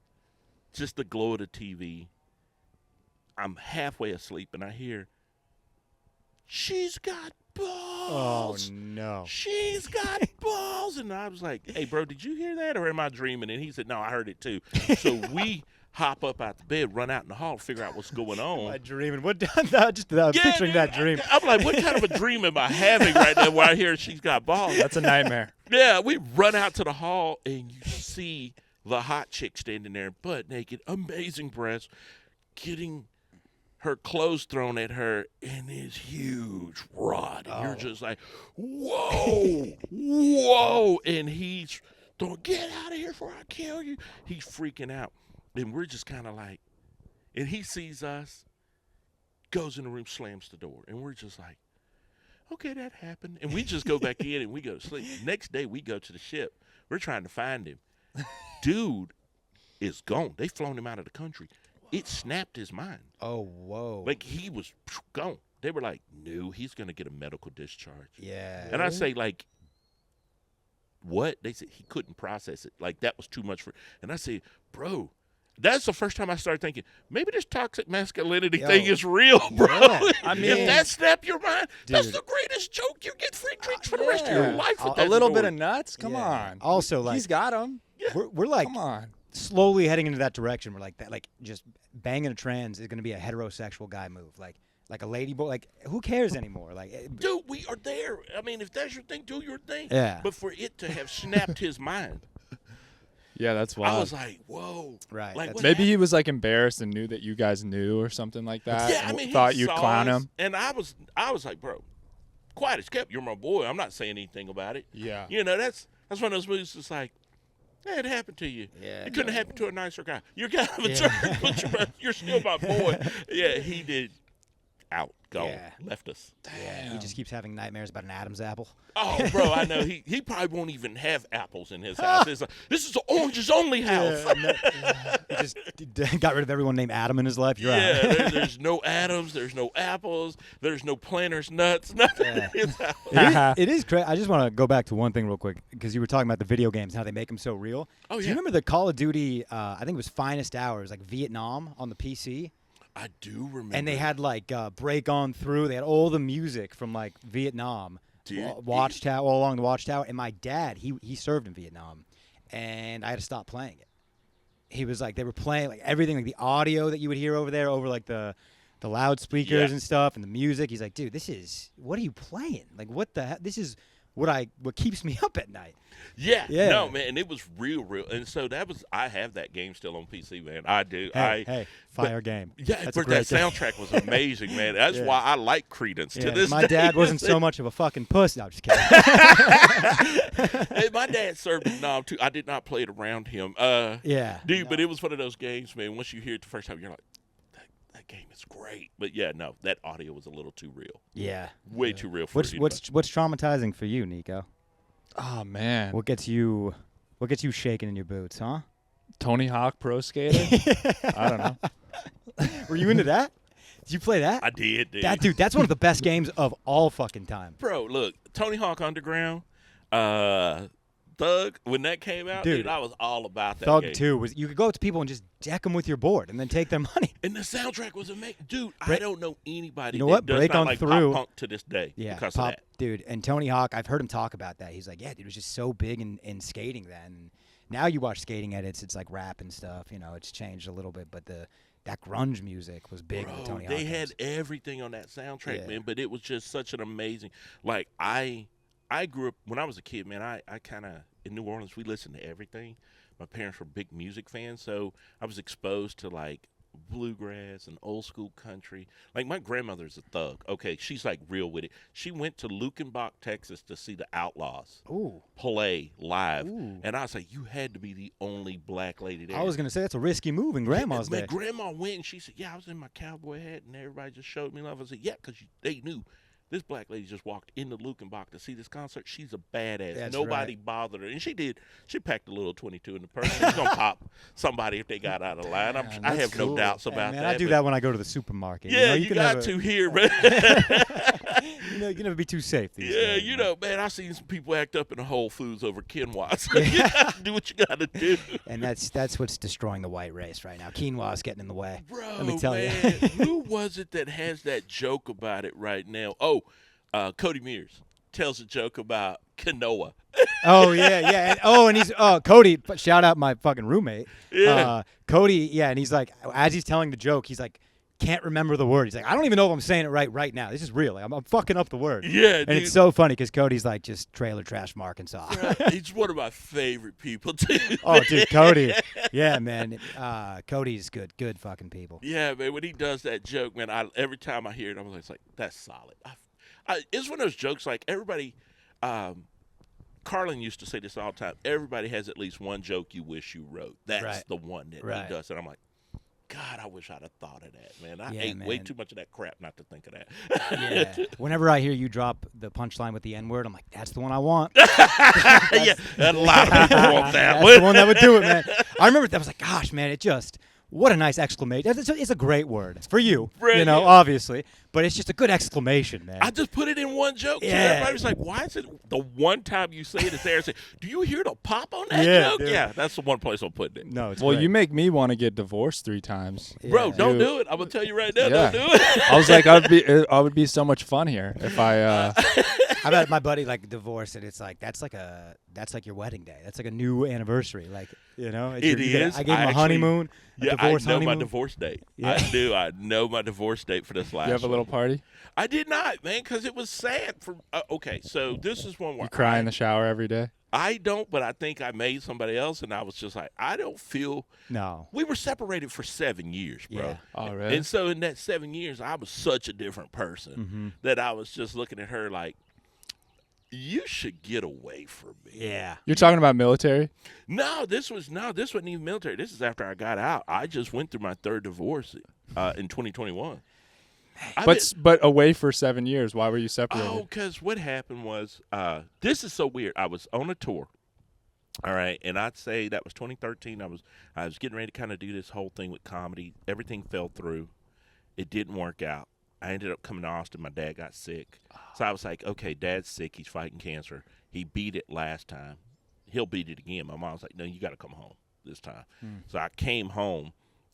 just the glow of the TV. I'm halfway asleep, and I hear, she's got balls. Oh, no. She's got balls. And I was like, hey, bro, did you hear that, or am I dreaming? And he said, no, I heard it too. So we hop up out the bed, run out in the hall, figure out what's going on. I'm dreaming. What? Just picturing that dream. I'm like, what kind of a dream am I having right now where I hear she's got balls? That's a nightmare. Yeah, we run out to the hall, and you see the hot chick standing there, butt naked, amazing breasts, getting her clothes thrown at her in this huge rod. And you're just like, whoa, whoa. And he's going, get out of here before I kill you. He's freaking out. And we're just kind of like, and he sees us, goes in the room, slams the door. And we're just like, okay, that happened. And we just go back in and we go to sleep. Next day, we go to the ship. We're trying to find him. Dude is gone. They've flown him out of the country. It snapped his mind. Oh, whoa. Like, he was gone. They were like, no, he's going to get a medical discharge. Yeah. And I say, like, what? They said he couldn't process it. Like, that was too much for. And I say, bro, that's the first time I started thinking, maybe this toxic masculinity thing is real, bro. Yeah. I mean, if that snapped your mind, that's dude. the greatest joke. You get free drinks for the rest of your life with A that little story. bit of nuts? Come on. Also, like, He's got him. we're like Come on. slowly heading into that direction. We're like that, like just banging a trans is going to be a heterosexual guy move. Like a lady boy. Like, who cares anymore? Like, Dude, we are there. I mean, if that's your thing, do your thing. Yeah. But for it to have snapped his mind, Yeah, that's wild. I was like, whoa. Right, Like, that's- what Maybe he happened? was like embarrassed and knew that you guys knew or something like that. Yeah, I and mean, thought he you'd saw clown us, him. and I was like, bro, quiet as kept. You're my boy. I'm not saying anything about it. Yeah. That's one of those movies that's like, hey, it happened to you. Yeah. It couldn't have happened to a nicer guy. You're kind of a jerk, but you're still my boy. Yeah, he did. Out, gone, Yeah. left us. yeah, he just keeps having nightmares about an Adam's apple. Oh, bro, I know. He probably won't even have apples in his house. It's like, this is an oranges only house. He just got rid of everyone named Adam in his life. You're out. There's no Adams. There's no apples. There's no planters, nuts. Nothing in his house. It is crazy. I just want to go back to one thing real quick because you were talking about the video games, how they make them so real. Oh, Do yeah. you remember the Call of Duty, I think it was Finest Hours, like Vietnam on the PC? I do remember. And they had like Break On Through. They had all the music from like Vietnam, Dude, Watchtower, all along the Watchtower. And my dad, he served in Vietnam, and I had to stop playing it. He was like, they were playing like everything, like the audio that you would hear over there, over like the loudspeakers and stuff, and the music. He's like, dude, what are you playing? Like, what the heck? This is what keeps me up at night. Yeah. Yeah. No, man, it was real. And so I have that game still on PC, man. I do. Hey, fire game. Yeah, That's for a great that game. soundtrack was amazing, man. That's Yeah. why I like Credence to Yeah, this my day. dad wasn't so much of a fucking puss. No, I'm just kidding. Hey, my dad served in Vietnam too. I did not play it around him. Yeah. Dude, but it was one of those games, man. Once you hear it the first time, you're like, that game is great. But yeah, no, that audio was a little too real. Yeah. Way too real for What's anybody. what's traumatizing for you, Niko? Oh, man. What gets you shaking in your boots, huh? Tony Hawk Pro Skater? I don't know. Were you into that? Did you play that? I did, dude. That's one of the best games of all fucking time. Bro, look, Tony Hawk Underground, Thug, when that came out, Dude, dude, I was all about that Thug game. 2 was you could go up to people and just deck them with your board and then take their money. And the soundtrack was amazing. Dude, I Break- don't know anybody You know that what? does Break not On like Through- pop punk to this day Yeah, because pop, of that. dude. And Tony Hawk, I've heard him talk about that. He's like, yeah, dude, it was just so big in skating then. Now you watch skating edits, it's like rap and stuff. You know, it's changed a little bit, but that grunge music was big with Bro, Tony Hawk. they had games. everything on that soundtrack, Yeah. man. But it was just such an amazing. Like I grew up when I was a kid, man. I kind of in New Orleans we listened to everything. My parents were big music fans, so I was exposed to like bluegrass and old school country. Like my grandmother's a thug. Okay, she's like real with it. She went to Lukenbach, Texas to see the Outlaws play live. Ooh. And I was like, you had to be the only black lady there. I was gonna say that's a risky move in Grandma's My day. grandma went and she said, yeah, I was in my cowboy hat and everybody just showed me love. I said, yeah, because they knew. This black lady just walked into Lukenbach to see this concert. She's a badass. That's Nobody right. bothered her. And she did. She packed a little 22 in the purse. She's going to pop somebody if they got out of line. I that's have no cool. doubts Hey, about man, that. I do but- that when I go to the supermarket. Yeah, you you can got never, to here, man. You can never be too safe these Yeah, days. you man. know, man, I've seen some people act up in the Whole Foods over quinoa. So you got to do what you got to do. And that's what's destroying the white race right now. Quinoa's getting in the way. Bro, Let me tell you. man, who was it that has that joke about it right now? Oh, Cody Mears tells a joke about quinoa. Oh yeah. And he's Cody. Shout out my fucking roommate. Yeah. Cody. Yeah, and he's like, as he's telling the joke, he's like, can't remember the word. He's like, I don't even know if I'm saying it right now. This is real. Like, I'm fucking up the word. Yeah, And dude. it's so funny because Cody's like just trailer trash from Arkansas. He's one of my favorite people, too. Oh, dude, Cody. Yeah, man. Cody's good fucking people. Yeah, man, when he does that joke, man, every time I hear it, I'm always like, that's solid. It's one of those jokes like everybody, Carlin used to say this all the time, everybody has at least one joke you wish you wrote. That's Right. the one that Right. he does. And I'm like, God, I wish I'd have thought of that, man. I Yeah, ate way man. too much of that crap not to think of that. Yeah. Whenever I hear you drop the punchline with the N word, I'm like, that's the one I want. Yeah, a lot of people want that That's one. the one that would do it, man. I remember that. I was like, gosh, man, what a nice exclamation. It's a great word. It's for you, Right, yeah. obviously. But it's just a good exclamation, man. I just put it in one joke. Yeah. Yeah. Everybody's like, why is it the one time you say it is there? I say, do you hear the pop on that Yeah, joke? dude. Yeah, that's the one place I'm putting it. No, it's Well, great. you make me want to get divorced 3 times. Bro, Yeah. don't Dude. do it. I'm going to tell you right now, Yeah. don't do it. I was like, I would be so much fun here if I. I've had my buddy like divorced, and it's like that's like your wedding day. That's like a new anniversary. Like it's It your- is. I gave him a actually- honeymoon. Yeah, divorce I know honeymoon. my divorce date. Yeah. I do. I know my divorce date for this last You have a little one. party. I did not, man, because it was sad. Okay, so this is one where You cry in the shower every day. I don't, but I think I made somebody else, and I was just like, I don't feel. No. We were separated for 7 years, bro. Yeah. Oh, really? And so in that 7 years, I was such a different person Mm-hmm. that I was just looking at her like, you should get away from me. Yeah. You're talking about military? No, this wasn't even military. This is after I got out. I just went through my 3rd divorce in 2021. But away for 7 years. Why were you separated? Oh, because what happened was, this is so weird. I was on a tour, all right, and I'd say that was 2013. I was getting ready to kind of do this whole thing with comedy. Everything fell through. It didn't work out. I ended up coming to Austin. My dad got sick. So I was like, okay, Dad's sick. He's fighting cancer. He beat it last time. He'll beat it again. My mom was like, no, you got to come home this time. So I came home,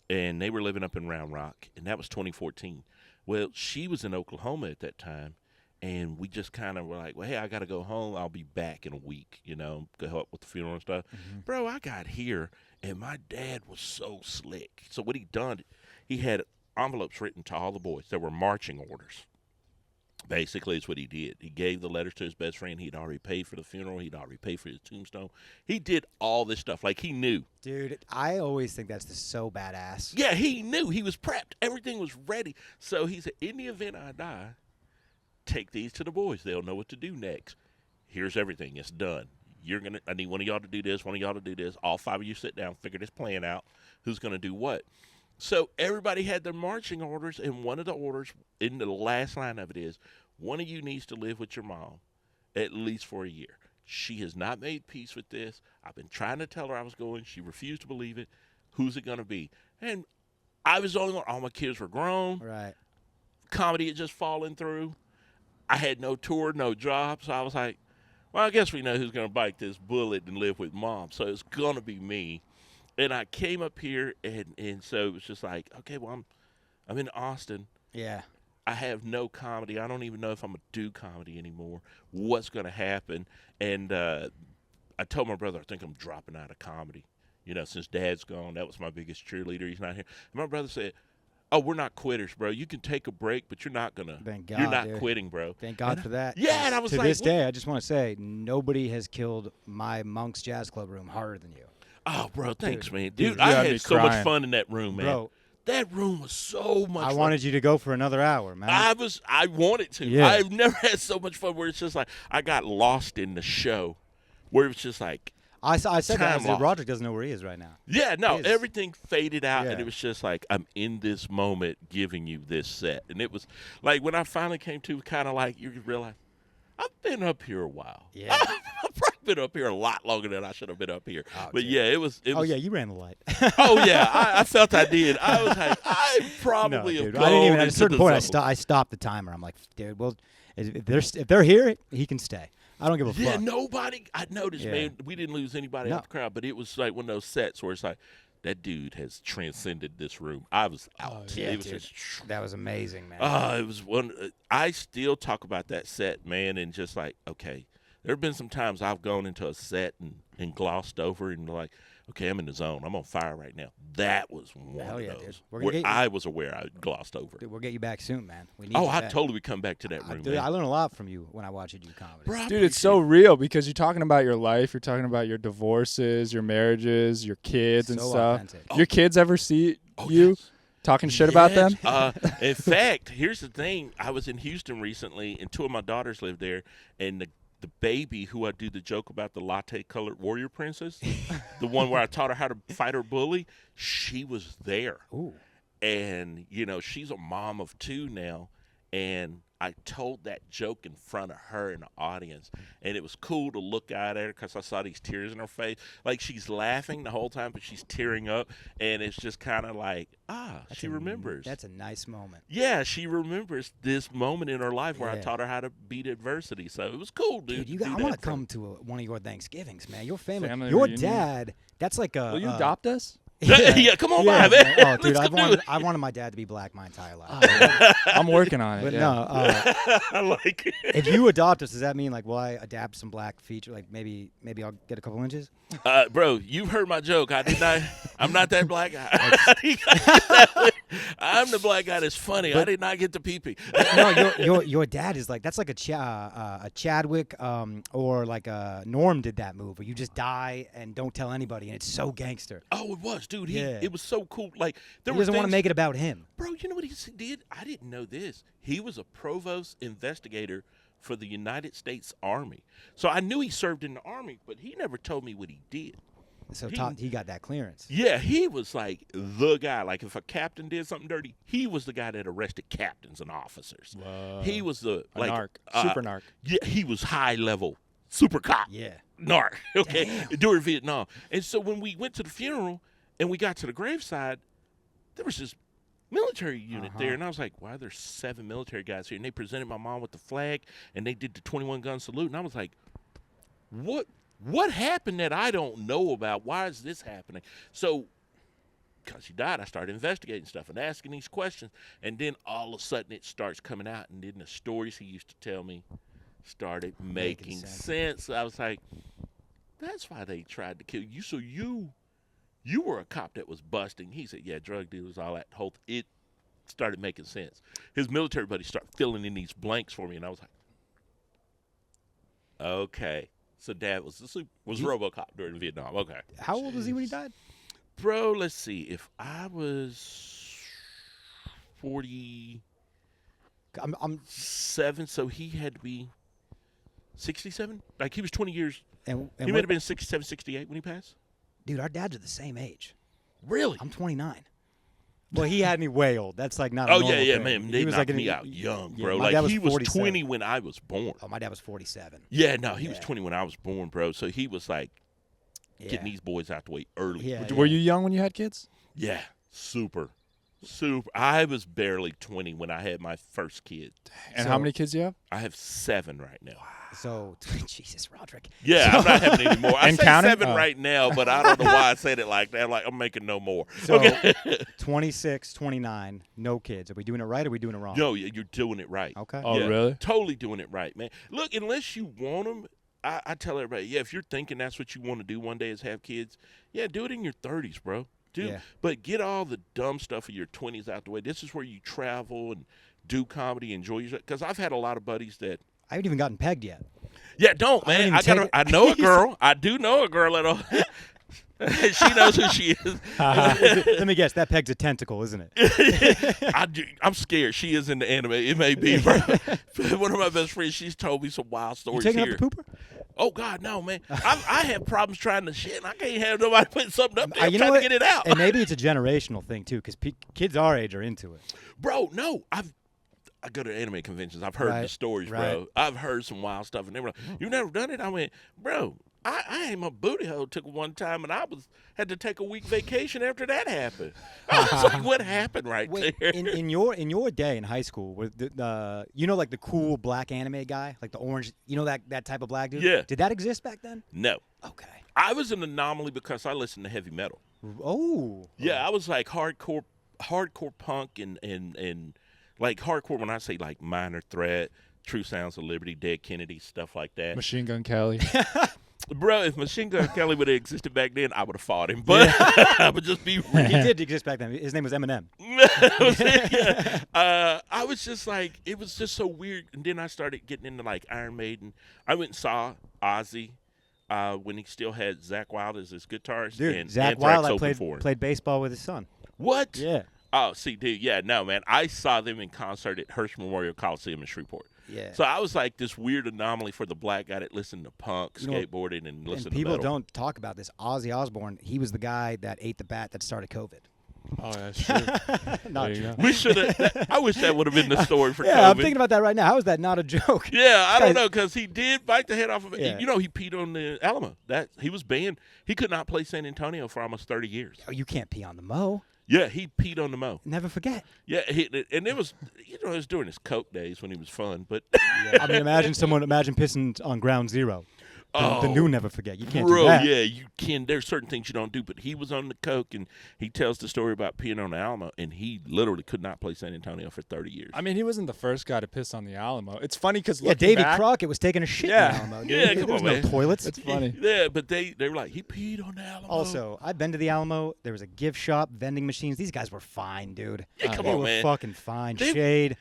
and they were living up in Round Rock, and that was 2014. Well, she was in Oklahoma at that time, and we just kind of were like, well, hey, I got to go home. I'll be back in a week, go help with the funeral and stuff. Bro, I got here, and my dad was so slick. So what he done, he had envelopes written to all the boys. There were marching orders. Basically, it's what he did. He gave the letters to his best friend. He'd already paid for the funeral. He'd already paid for his tombstone. He did all this stuff. Like, he knew. Dude, I always think that's just so badass. Yeah, he knew. He was prepped. Everything was ready. So he said, in the event I die, take these to the boys. They'll know what to do next. Here's everything. It's done. I need one of y'all to do this, one of y'all to do this. All 5 of you sit down, figure this plan out. Who's going to do what? So everybody had their marching orders, and one of the orders in the last line of it is, one of you needs to live with your mom at least for a year. She has not made peace with this. I've been trying to tell her I was going. She refused to believe it. Who's it going to be? And I was the only one. All my kids were grown. Right. Comedy had just fallen through. I had no tour, no job. So I was like, well, I guess we know who's going to bite this bullet and live with mom. So it's going to be me. And I came up here, and so it was just like, okay, well, I'm in Austin. Yeah. I have no comedy. I don't even know if I'm going to do comedy anymore. What's going to happen? And I told my brother, I think I'm dropping out of comedy. Since Dad's gone, that was my biggest cheerleader. He's not here. And my brother said, oh, we're not quitters, bro. You can take a break, but you're not going to. Thank God, You're not dude. quitting, bro. Thank God for that. Yeah, and I was to like, this what? day, I just want to say, nobody has killed my Monk's Jazz Club room harder than you. Oh, bro, thanks, man. dude, Dude, you I had me had so much crying. fun in that room, man. Bro, That room was so much I fun. wanted you to go for another hour, man. I wanted to. Yeah. I've never had so much fun where it's just like I got lost in the show, where it's just like I said that. I time said, lost. Roderick doesn't know where he is right now. yeah, no, Yes. everything faded out, and Yeah. it was just like I'm in this moment giving you this set, and it was like when I finally came to, kind of like you realize I've been up here a while. Yeah. I've probably been up here a lot longer than I should have been up here. Oh, But dude. yeah, it was. Oh yeah, you ran the light. Oh yeah, I felt I did. I was like, I No, probably have dude. gone I didn't even. At a into certain the point, zone. I stopped the timer. I'm like, dude, well, if they're here, he can stay. I don't give a Yeah, fuck. nobody. I noticed, Yeah. man. We didn't lose anybody No. out the crowd, but it was like one of those sets where it's like that dude has transcended this room. I was out. yeah, it was dude. just. That was amazing, man. It was one. I still talk about that set, man, and just like, okay, there have been some times I've gone into a set and glossed over and like, okay, I'm in the zone. I'm on fire right now. That was one Hell of yeah, those dude. We're gonna where get you- I was aware I glossed over. Dude, we'll get you back soon, man. We need Oh, you I back. totally would come back to that room, Dude, man. I learn a lot from you when I watch you do comedy. Bro, I Dude, it's so appreciate real because you're talking about your life. You're talking about your divorces, your marriages, your kids and So stuff. authentic. Your kids ever see it. Oh, you yes. talking shit about Yes. them? In fact, here's the thing. I was in Houston recently, and two of my daughters live there, and the baby who I do the joke about, the latte-colored warrior princess, the one where I taught her how to fight her bully, she was there. Ooh. And, you know, she's a mom of two now, and I told that joke in front of her in the audience, and it was cool to look at her because I saw these tears in her face. Like, she's laughing the whole time, but she's tearing up, and it's just kind of like, she remembers. That's a nice moment. Yeah, she remembers this moment in her life where I Yeah. taught her how to beat adversity. So it was cool, dude. Dude, to do I that want to for- come to one of your Thanksgivings, man. Your family, Family your reunion. dad. That's like a. Will you adopt us? Yeah, come on by, Yeah, man. Oh, dude, Let's go do it. I wanted my dad to be black my entire life. I'm working on it. But yeah. no, I like it. if you adopt us, does that mean like will I adapt some black feature? Like maybe I'll get a couple inches. Bro, you've heard my joke. I'm not that black guy. I'm the black guy that's funny. I did not get the pee-pee. No, your dad is like that's like a Chadwick or like a Norm did that move where you just die and don't tell anybody and it's so gangster. Oh, it was, dude. Yeah. It was so cool. Like there He were doesn't want to things- make it about him. Bro, you know what he did? I didn't know this. He was a provost investigator for the United States Army. So I knew he served in the Army, but he never told me what he did. So he got that clearance. Yeah, he was like the guy. Like if a captain did something dirty, he was the guy that arrested captains and officers. He was the A like narc. Super narc. Yeah, he was high level super cop. Yeah. Narc. Okay, Damn. during Vietnam. And so when we went to the funeral and we got to the graveside, there was this military unit there, and I was like, "Why are there 7 military guys here?" And they presented my mom with the flag, and they did the 21 gun salute, and I was like, What happened that I don't know about? Why is this happening? So, because he died, I started investigating stuff and asking these questions. And then all of a sudden it starts coming out. And then the stories he used to tell me started making sense. I was like, that's why they tried to kill you. So you were a cop that was busting. He said, yeah, drug dealers, all that whole it started making sense. His military buddies started filling in these blanks for me. And I was like, okay. So Dad was RoboCop during Vietnam. Okay. How old was he when he died? Bro, let's see. If I was 47, I'm so he had to be 67? Like he was 20 years. and He might have been 67, 68 when he passed. dude, our dads are the same age. Really? I'm 29. Well, he had me way old. That's like not. A Oh, normal yeah, thing. man. He They was knocked like me out young, yeah, bro. my Like dad was he was 47. 20 when I was born. Oh, my dad was 47. Yeah, no, he was Yeah. 20 when I was born, bro. So he was like Yeah. getting these boys out the way early. Yeah. Were you young when you had kids? Yeah, super. I was barely 20 when I had my first kid. And So- how many kids do you have? I have 7 right now. So, Jesus, Roderick. Yeah, I'm not having any more. I And say counting? 7 Oh. right now, but I don't know why I said it like that. I'm like, I'm making no more. So, Okay. 26, 29, no kids. Are we doing it right or are we doing it wrong? No, you're doing it right. Okay. Oh, Yeah, really? Totally doing it right, man. Look, unless you want them, I tell everybody, yeah, if you're thinking that's what you want to do one day is have kids, yeah, do it in your 30s, bro. Yeah. But get all the dumb stuff of your 20s out the way. This is where you travel and do comedy, enjoy yourself. Because I've had a lot of buddies that, I haven't even gotten pegged yet. yeah, don't, I man. don't even take it. I know a girl. I do know a girl that'll. She knows who she is. Let me guess. That peg's a tentacle, isn't it? I'm scared. She is in the anime. It may be, bro. One of my best friends, she's told me some wild You stories taking here. up the pooper? Oh, God, no, man. I have problems trying to shit, and I can't have nobody putting something up there. I'm You know trying what? to get it out. And maybe it's a generational thing, too, because kids our age are into it. Bro, no. I go to anime conventions. I've heard the stories, bro. I've heard some wild stuff, and they were like, "You've never done it?" I went, "Bro, I ain't my booty hole took one time, and had to take a week vacation after that happened." I was like, "What happened Wait, there?" in your day in high school, was like the cool black anime guy, like the orange, that type of black dude? Yeah. Did that exist back then? No, Okay. I was an anomaly because I listened to heavy metal. Oh. Yeah, I was like hardcore punk and like hardcore. When I say like Minor Threat, True Sounds of Liberty, Dead Kennedy, stuff like that. Machine Gun Kelly. Bro, if Machine Gun Kelly would have existed back then, I would have fought him. But I would just be real. He did exist back then. His name was Eminem. I was just like, it was just so weird. And then I started getting into like Iron Maiden. I went and saw Ozzy when he still had Zakk Wylde as his guitarist. Dude, and Zakk Anthrax Wylde, I opened for him. played baseball with his son. What? Yeah. Oh, see, dude, yeah, no, man. I saw them in concert at Hearst Memorial Coliseum in Shreveport. Yeah. So I was like this weird anomaly for the black guy that listened to punk, skateboarding, and listened to people metal. don't talk about this. Ozzy Osbourne, he was the guy that ate the bat that started COVID. Oh, that's true. Not There you true. go. We should have. I wish that would have been the story for Yeah, COVID. I'm thinking about that right now. How is that not a joke? Yeah, I Guys- don't know, because he did bite the head off of it. Yeah. You know, he peed on the Alamo. He was banned. He could not play San Antonio for almost 30 years. Oh, you can't pee on the Mo. Yeah, he peed on the Mo. Never forget. Yeah, and it was, it was during his coke days when he was fun, but I mean, imagine pissing on Ground Zero. The new Never Forget. You can't bro, do that. yeah, you can. There's certain things you don't do, but he was on the coke, and he tells the story about peeing on the Alamo, and he literally could not play San Antonio for 30 years. I mean, he wasn't the first guy to piss on the Alamo. It's funny because Yeah, Davy Crockett was taking a shit Yeah. in the Alamo. Dude. Yeah, There come was on, no man. toilets. It's funny. Yeah, but they were like, he peed on the Alamo. Also, I've been to the Alamo. There was a gift shop, vending machines. These guys were fine, dude. Yeah, come they on, were man. fucking fine. They- Shade.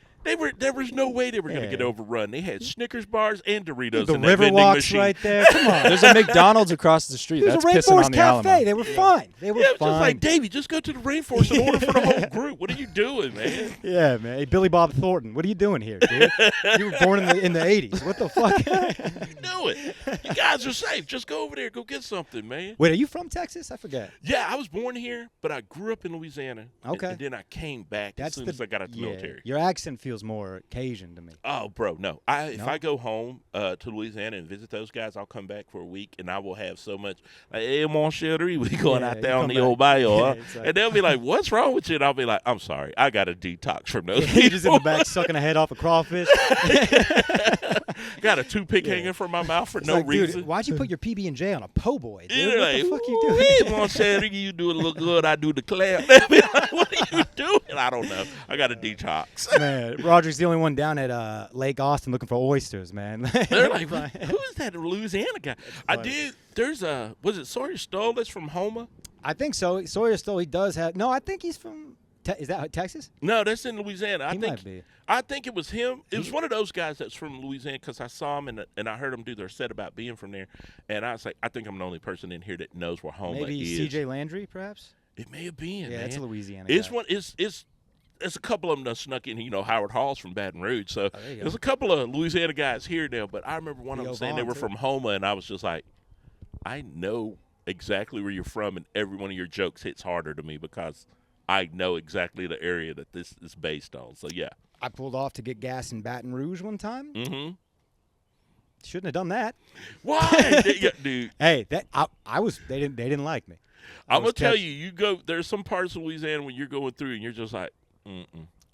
There was no way they were going to get Yeah. overrun. They had Snickers bars and Doritos The in that vending Riverwalks machine. right there. Come on. There's a McDonald's across the street. There's That's a pissing Rainforest on the Cafe. Alamo. They were fine. They were Yeah, it was fine. just like, Davey, just go to the rainforest and order for the whole group. What are you doing, man? Yeah, man. Hey, Billy Bob Thornton, what are you doing here, dude? You were born in the 80s. What the fuck? Do it. You guys are safe. Just go over there. Go get something, man. Wait, are you from Texas? I forget. Yeah, I was born here, but I grew up in Louisiana. Okay. And then I came back as soon as I got out the military. Your accent feels more Cajun to me. Oh, bro, no. If No? I go home to Louisiana and visit those guys, I'll come back for a week, and I will have so much. Like, hey, mon chéri, we going Yeah, out you there on come the back. old bayou, Yeah, huh? it's like- And they'll be like, "What's wrong with you?" And I'll be like, "I'm sorry, I got to detox from those He's just in the people. back sucking a head off a crawfish. Got a toothpick hanging from my mouth for It's no like, reason." dude, why'd you put your PB&J on a po' boy, dude? You're What like, the fuck you doing? "Hey, mon chéri, you do it look good. I do the clap." They'll be like, "What are you doing?" I don't know. I got to detox. Man, Roger's the only one down at Lake Austin looking for oysters, man. They're like, "Who is that Louisiana guy?" I funny. did. There's was it Sawyer Stoll that's from Houma? I think so. Sawyer Stoll, he does have. No, I think he's from. Is that Texas? No, that's in Louisiana. He might be. I think it was him. It was one of those guys that's from Louisiana because I saw him and I heard him do their set about being from there. And I was like, I think I'm the only person in here that knows where Houma Maybe is. C.J. Landry, perhaps. It may have been. Yeah, man. it's a Louisiana. It's guy. one. It's a couple of them that snuck in. You know, Howard Hall's from Baton Rouge, so there you go. there's a couple of Louisiana guys here now. But I remember one of Theo them saying they Vaughn, were too. from Houma, and I was just like, I know exactly where you're from, and every one of your jokes hits harder to me because I know exactly the area that this is based on. So yeah. I pulled off to get gas in Baton Rouge one time. Mm-hmm. Shouldn't have done that. Why, dude? Hey, that I was. They didn't like me. I'm gonna was tell catch- you, you go. There's some parts of Louisiana when you're going through, and you're just like,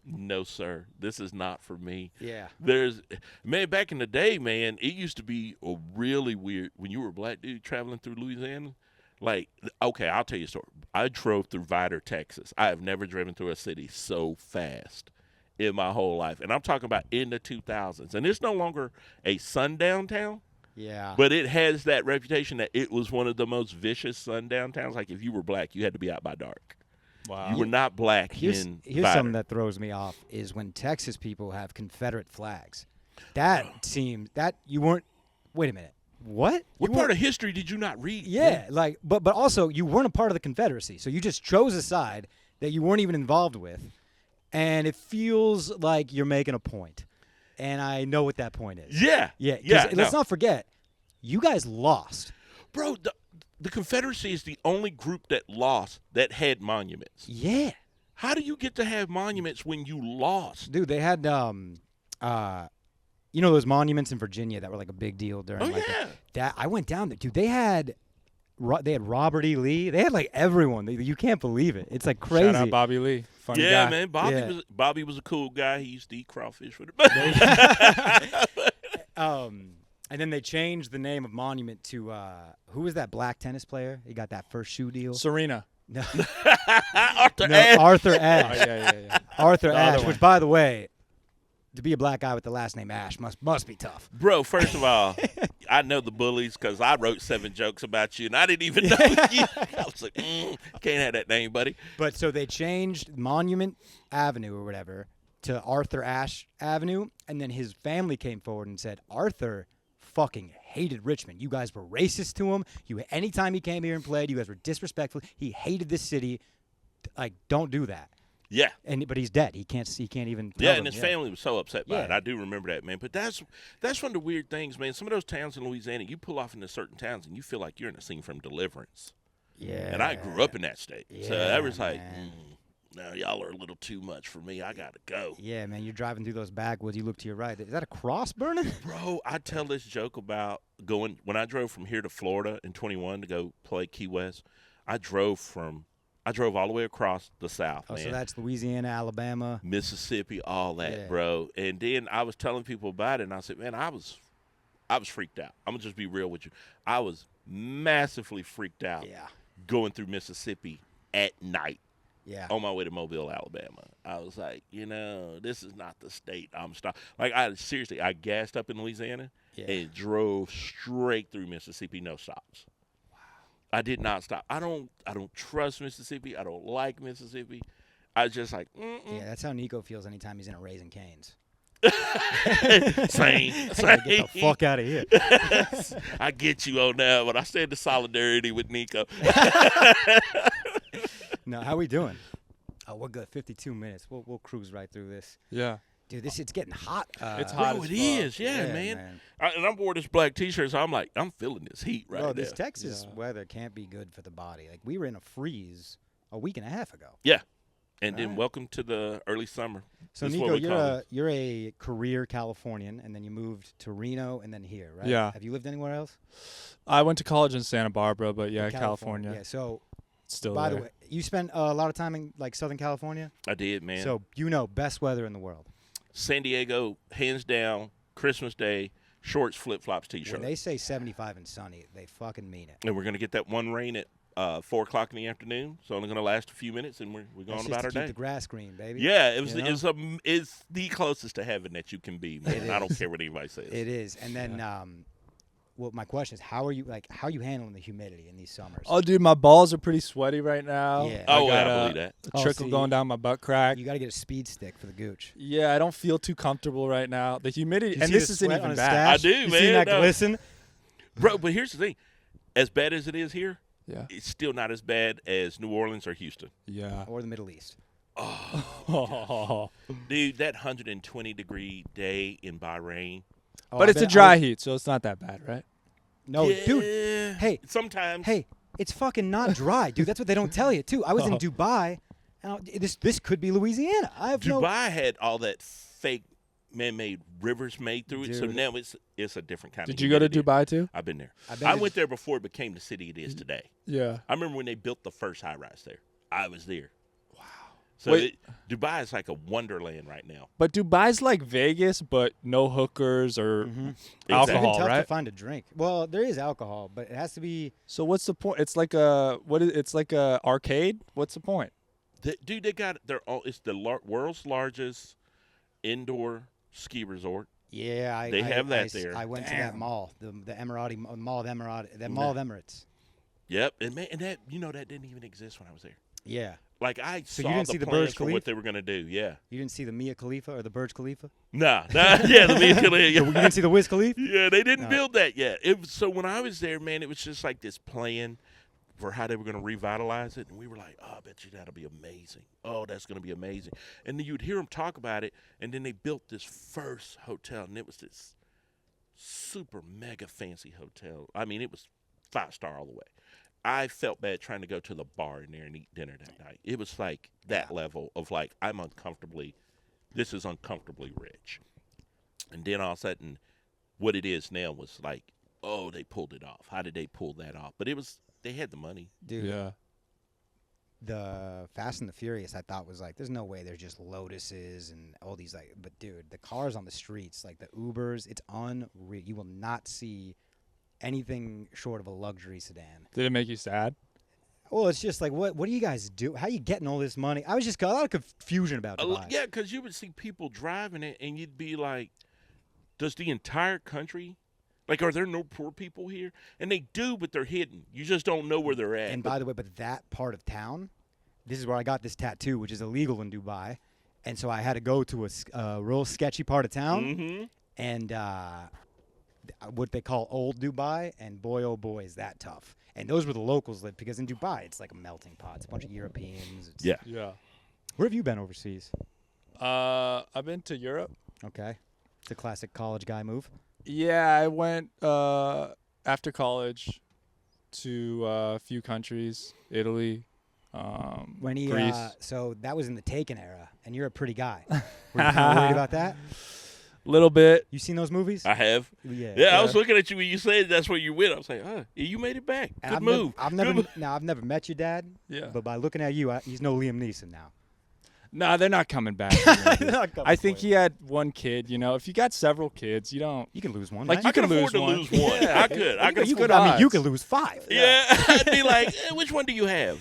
no, sir, this is not for me. Yeah. There's, man, back in the day, man, it used to be a really weird when you were a black dude traveling through Louisiana. Like, okay, I'll tell you a story. I drove through Vidor, Texas. I have never driven through a city so fast in my whole life, and I'm talking about in the 2000s. And it's no longer a sundown town. Yeah. But it has that reputation that it was one of the most vicious sundown towns. Like, if you were black, you had to be out by dark. Wow. You were not black Here's in something Vidor. that throws me off is when Texas people have Confederate flags. That seems that you weren't. Wait a minute. what? What part of history did you not read? Yeah, like, but also you weren't a part of the Confederacy, so you just chose a side that you weren't even involved with, and it feels like you're making a point, and I know what that point is. Yeah. Let's not forget, you guys lost, Bro, the Confederacy is the only group that lost that had monuments. Yeah, How do you get to have monuments when you lost? dude. They had you know those monuments in Virginia that were like a big deal during that. I went down there, dude. They had Robert E. Lee. They had like everyone. You can't believe it. It's like crazy. Shout out Bobby Lee. Funny Yeah, guy. man. Bobby was a cool guy. He used to eat crawfish with it. And then they changed the name of monument to who was that black tennis player? He got that first shoe deal. Serena. No, Arthur Ashe. Arthur Oh, Ashe. yeah. Arthur The other Ashe. one. Which, by the way, to be a black guy with the last name Ashe must be tough. Bro, first of all, I know the bullies because I wrote 7 jokes about you, and I didn't even know you. I was like, can't have that name, buddy. But so they changed Monument Avenue or whatever to Arthur Ashe Avenue, and then his family came forward and said, Arthur fucking hated Richmond. You guys were racist to him. Anytime he came here and played, you guys were disrespectful. He hated this city. Like, don't do that. Yeah. But he's dead. He can't even tell Yeah, them. and his family was so upset by it. Yeah. I do remember that, man. But that's one of the weird things, man. Some of those towns in Louisiana, you pull off into certain towns, and you feel like you're in a scene from Deliverance. Yeah. And I grew up in that state. So Yeah, that was like, man. no, y'all are a little too much for me. I got to go. Yeah, man, you're driving through those backwoods. You look to your right. Is that a cross burning? Bro, I tell this joke about when I drove from here to Florida in 21 to go play Key West. I drove all the way across the South, Oh, man. so that's Louisiana, Alabama. Mississippi, all that, Yeah. bro. And then I was telling people about it, and I said, man, I was freaked out. I'm going to just be real with you. I was massively freaked out Yeah. going through Mississippi at night Yeah. on my way to Mobile, Alabama. I was like, this is not the state I'm stopping. Like, I gassed up in Louisiana Yeah. and drove straight through Mississippi, no stops. I did not stop. I don't trust Mississippi. I don't like Mississippi. I was just like, Yeah, that's how Niko feels anytime he's in a Raising Cane's. same. Get the fuck out of here. I get you on that, but I stand in solidarity with Niko. No, how we doing? Oh, we're good. 52 minutes. We'll cruise right through this. Yeah. Dude, it's getting hot. It's hot Bro, as it fuck. is, yeah, man. And I'm wearing this black T-shirt, so I'm like, I'm feeling this heat right Bro, now. this Texas Yeah. weather can't be good for the body. Like, we were in a freeze a week and a half ago. Yeah. And then Alright. welcome to the early summer. So, This is what we call Niko, it. you're a career Californian, and then you moved to Reno and then here, right? Yeah. Have you lived anywhere else? I went to college in Santa Barbara, but yeah, In California. Yeah, so, Still by there. the way, you spent a lot of time in, like, Southern California? I did, man. So, best weather in the world. San Diego, hands down, Christmas Day, shorts, flip-flops, T-shirt. When they say 75 and sunny, they fucking mean it. And we're going to get that one rain at 4 o'clock in the afternoon. It's only going to last a few minutes, and we're going That's about just our to keep day. the grass green, baby. Yeah, You know? it's the closest to heaven that you can be, man. It I don't is. care what anybody says. It is. And then, well, my question is, how are you handling the humidity in these summers? Oh, dude, my balls are pretty sweaty right now. Yeah. Oh, I yeah, got I a believe that. Oh, trickle see, going down my butt crack. You got to get a speed stick for the gooch. Yeah, I don't feel too comfortable right now. The humidity, You and see this the isn't sweat even on his bad. stash? I do, You man. seen that No. glisten? Bro, but here's the thing. As bad as it is here, Yeah. it's still not as bad as New Orleans or Houston. Yeah. Or the Middle East. Oh. Dude, that 120-degree day in Bahrain. Oh, But I it's a bet- dry heat, so it's not that bad, right? No, Yeah, dude. Hey. Sometimes. Hey, it's fucking not dry, dude. That's what they don't tell you, too. I was in Dubai, and this could be Louisiana. I have no. Dubai had all that fake man-made rivers made through it, so Dude. now it's a different kind of Did you go to humidity. Dubai too? I've been there. I've been I to- went there before it became the city it is today. Yeah. I remember when they built the first high-rise there. I was there. Wow. So Wait. Dubai is like a wonderland right now. But Dubai's like Vegas, but no hookers or It's even alcohol, tough to right? find a drink. Well, there is alcohol, but it has to be. So what's the point? It's like it's like a arcade. What's the point? Dude, they got it's the world's largest indoor ski resort. Yeah, They have that there. I went to that mall, the Emirati Mall of Emirates. Yep, and that didn't even exist when I was there. Yeah, Like I So saw you didn't the see the plans Burj for what Khalifa? they were going to do. Yeah. You didn't see the Mia Khalifa or the Burj Khalifa? Nah. Yeah, the Wiz Khalifa. You didn't see the Wiz Khalifa? Yeah, they didn't No. build that yet. So when I was there, man, it was just like this plan for how they were going to revitalize it, and we were like, "Oh, I bet you that'll be amazing. Oh, that's going to be amazing." And then you'd hear them talk about it, and then they built this first hotel, and it was this super mega fancy hotel. I mean, it was 5-star all the way. I felt bad trying to go to the bar in there and eat dinner that night. It was like that level of like this is uncomfortably rich. And then all of a sudden, what it is now was like, oh, they pulled it off. How did they pull that off? But they had the money. Dude, Yeah. the Fast and the Furious, I thought was like, there's no way there's just Lotuses and all these like, but dude, the cars on the streets, like the Ubers, it's unreal. You will not see anything short of a luxury sedan. Did it make you sad? Well, it's just like, what do you guys do? How are you getting all this money? I was just got a lot of confusion about Dubai. Yeah, because you would see people driving it, and you'd be like, does the entire country, like, are there no poor people here? And they do, but they're hidden. You just don't know where they're at. And by the way, but that part of town, this is where I got this tattoo, which is illegal in Dubai. And so I had to go to a real sketchy part of town. Mm-hmm. And what they call old Dubai, and boy, oh boy, is that tough. And those were the locals live, because in Dubai, it's like a melting pot. It's a bunch of Europeans. It's, Yeah. Yeah. Where have you been overseas? I've been to Europe. Okay. It's a classic college guy move. Yeah, I went after college to a few countries, Italy, When he, Greece. so that was in the Taken era, and you're a pretty guy. Were you kind of worried about that? Little bit. You seen those movies? I have. Yeah. Yeah, I was looking at you when you said that's where you went. I was like, you made it back. And Good move. I've never met your dad. Yeah. But by looking at you, he's no Liam Neeson now. Nah, they're not coming back. I think he had one kid. You know, if you got several kids, you don't. You can lose one. Like, right? you I can can afford to lose lose one. one. Yeah. I could. I could. you good could. I mean, you odds. could lose 5. Yeah, I'd be like, which one do you have?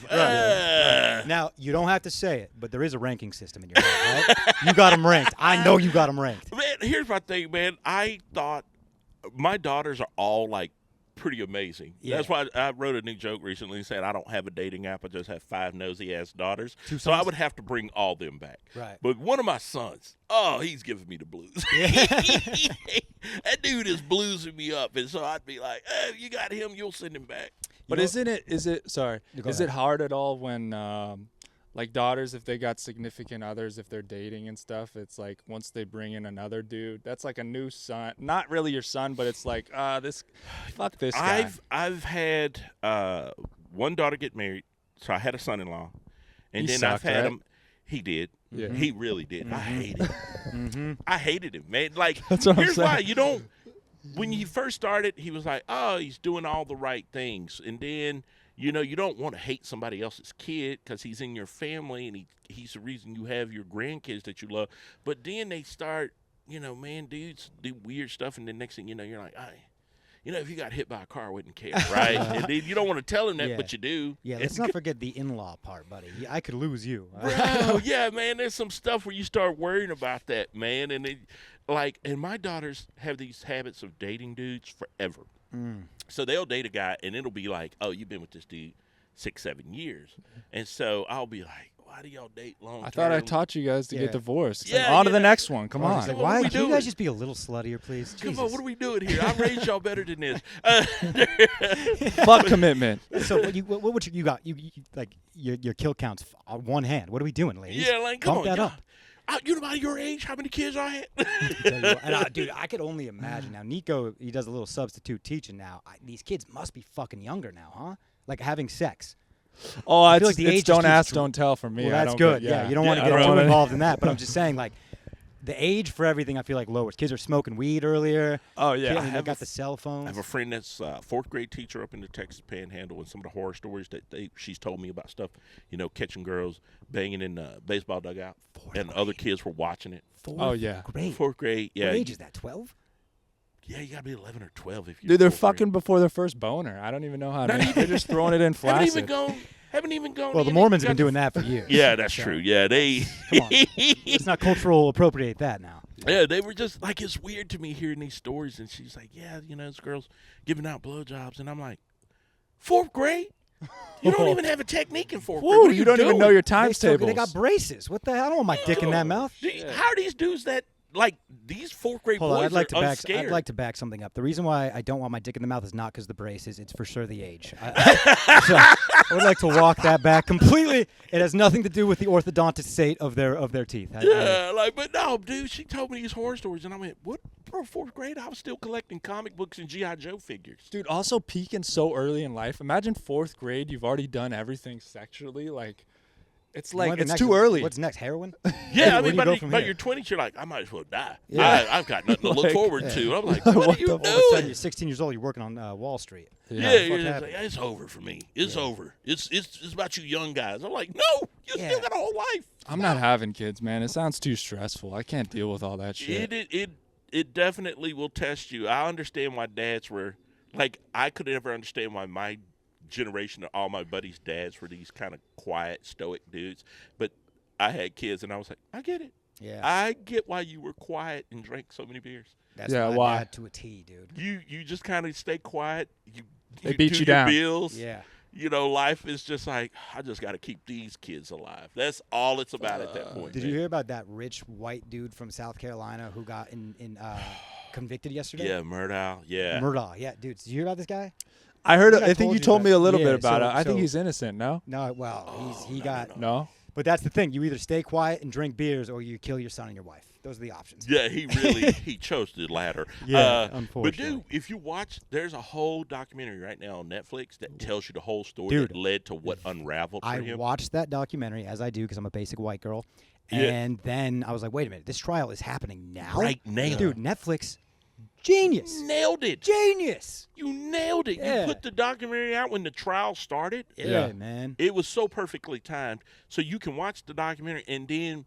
Now you don't have to say it, but there is a ranking system in your head, right? You got them ranked. I know you got them ranked. Man, here's my thing, man. I thought my daughters are all like pretty amazing. Yeah. That's why I wrote a new joke recently saying I don't have a dating app. I just have 5 nosy ass daughters. 2 So I sons? would have to bring all them back. Right. But one of my sons, he's giving me the blues. That dude is bluesing me up, and so I'd be like, if you got him, you'll send him back. But know- is it sorry? Go Is ahead. it hard at all when like daughters, if they got significant others, if they're dating and stuff, it's like once they bring in another dude, that's like a new son. Not really your son, but it's like fuck this guy. I've had one daughter get married, so I had a son-in-law, and He then sucked, I've had right? him. He did. Yeah. He really did. I hated him. I hated him, man. Like, That's what I'm here's why. saying. You don't. When he first started, he was like, he's doing all the right things. And then, you don't want to hate somebody else's kid because he's in your family and he's the reason you have your grandkids that you love. But then they start, dudes do weird stuff. And the next thing you know, you're like, if you got hit by a car, I wouldn't care, right? And then you don't want to tell him that, Yeah. but you do. Yeah, let's not forget the in-law part, buddy. I could lose you. Bro, yeah, man, there's some stuff where you start worrying about that, man. And and my daughters have these habits of dating dudes forever. So they'll date a guy, and it'll be like, oh, you've been with this dude 6-7 years. And so I'll be like, why do y'all date long term? I thought I taught you guys to Yeah. get divorced. It's Yeah, like, on to the yeah. next one. Come Or on. just like, What are why we can you doing? guys just be a little sluttier, please? Come Jesus. on, what are we doing here? I raised y'all better than this. Fuck commitment. So what would you got? You like your kill counts on one hand. What are we doing, ladies? Yeah, like, come Bump on, that y'all. up. You know about your age, how many kids I had? Tell you what. And, dude, I could only imagine now. Niko, he does a little substitute teaching now. These kids must be fucking younger now, huh? Like having sex. Oh, feel it's, like the age it's just don't keeps ask, dr- don't tell for me. Well, I that's don't good. Get, Yeah, you don't want to Yeah, get I too don't wanna- involved in that. But I'm just saying, like, the age for everything I feel like lowers. Kids are smoking weed earlier. Oh yeah. Kids, they got the cell I phones. have a friend that's a 4th grade teacher up in the Texas Panhandle, and some of the horror stories that she's told me about stuff, catching girls banging in the baseball dugout, and other kids were watching it. Oh, yeah. Great. 4th grade, yeah. What age is that? 12? Yeah, you gotta be 11 or 12 if you're. Dude, they're 4th grade. fucking before their first boner. I don't even know how. Not They're just throwing it in flaccid. Haven't even gone. Well, the in. Mormons You have been got doing that for years. Yeah, that's So, true. Yeah, they. Come on. Let's not cultural appropriate that now. Yeah, they were just like, it's weird to me hearing these stories, and she's like, yeah, this girl's giving out blowjobs, and I'm like, 4th grade? You don't even have a technique in fourth grade. Woo, What are you don't even know doing? your times They tables. got braces. What the hell? I don't want my dick in that mouth. How are these dudes that like these fourth grade Hold on, boys are I'd unscared? like to back something up. The reason why I don't want my dick in the mouth is not because the braces. It's for sure the age. So I would like to walk that back completely. It has nothing to do with the orthodontist state of their teeth. But no, dude, she told me these horror stories, and I went, what? Bro, fourth grade, I was still collecting comic books and G.I. Joe figures. Dude, also peaking so early in life. Imagine fourth grade, you've already done everything sexually. Like, it's too early. What's next? Heroin? Yeah, I Where mean, do you go by from your here? 20s, you're like, I might as well die. Yeah. I've got nothing to look Like, forward to. I'm like, what are you All of a sudden, doing? you're 16 years old. You're working on Wall Street. Yeah, Fuck you're just happened? like, it's over for me. It's over. It's about you young guys. I'm like, no, you still got a whole life. I'm not having kids, man. It sounds too stressful. I can't deal with all that shit. It definitely will test you. I understand why dads were like, I could never understand why my generation of all my buddies' dads were these kind of quiet, stoic dudes. But I had kids, and I was like, I get it. Yeah. I get why you were quiet and drank so many beers. That's Yeah, my why? dad to a T, dude. You just kind of stay quiet. They beat do you your down. bills. Yeah. You know, life is just like, I just got to keep these kids alive. That's all it's about at that point. Did man. you hear about that rich white dude from South Carolina who got convicted yesterday? Yeah, Murdoch. Yeah. Murdoch. Yeah, dude. Did you hear about this guy? I heard. I think I I think told you you told me a little yeah, bit about so- it. I think so- he's innocent. No. No, well, he got. No. But that's the thing. You either stay quiet and drink beers, or you kill your son and your wife. Those are the options. Yeah, he really he chose the latter. Yeah, But unfortunately. dude, if you watch, there's a whole documentary right now on Netflix that tells you the whole story Dude, that led to what unraveled for I him. watched that documentary, as I do, because I'm a basic white girl. Yeah. And then I was like, wait a minute. This trial is happening now? Right now. Dude, Netflix, genius. Nailed it. Genius. You nailed it. Yeah. You put the documentary out when the trial started. Yeah, man. It was so perfectly timed. So you can watch the documentary and then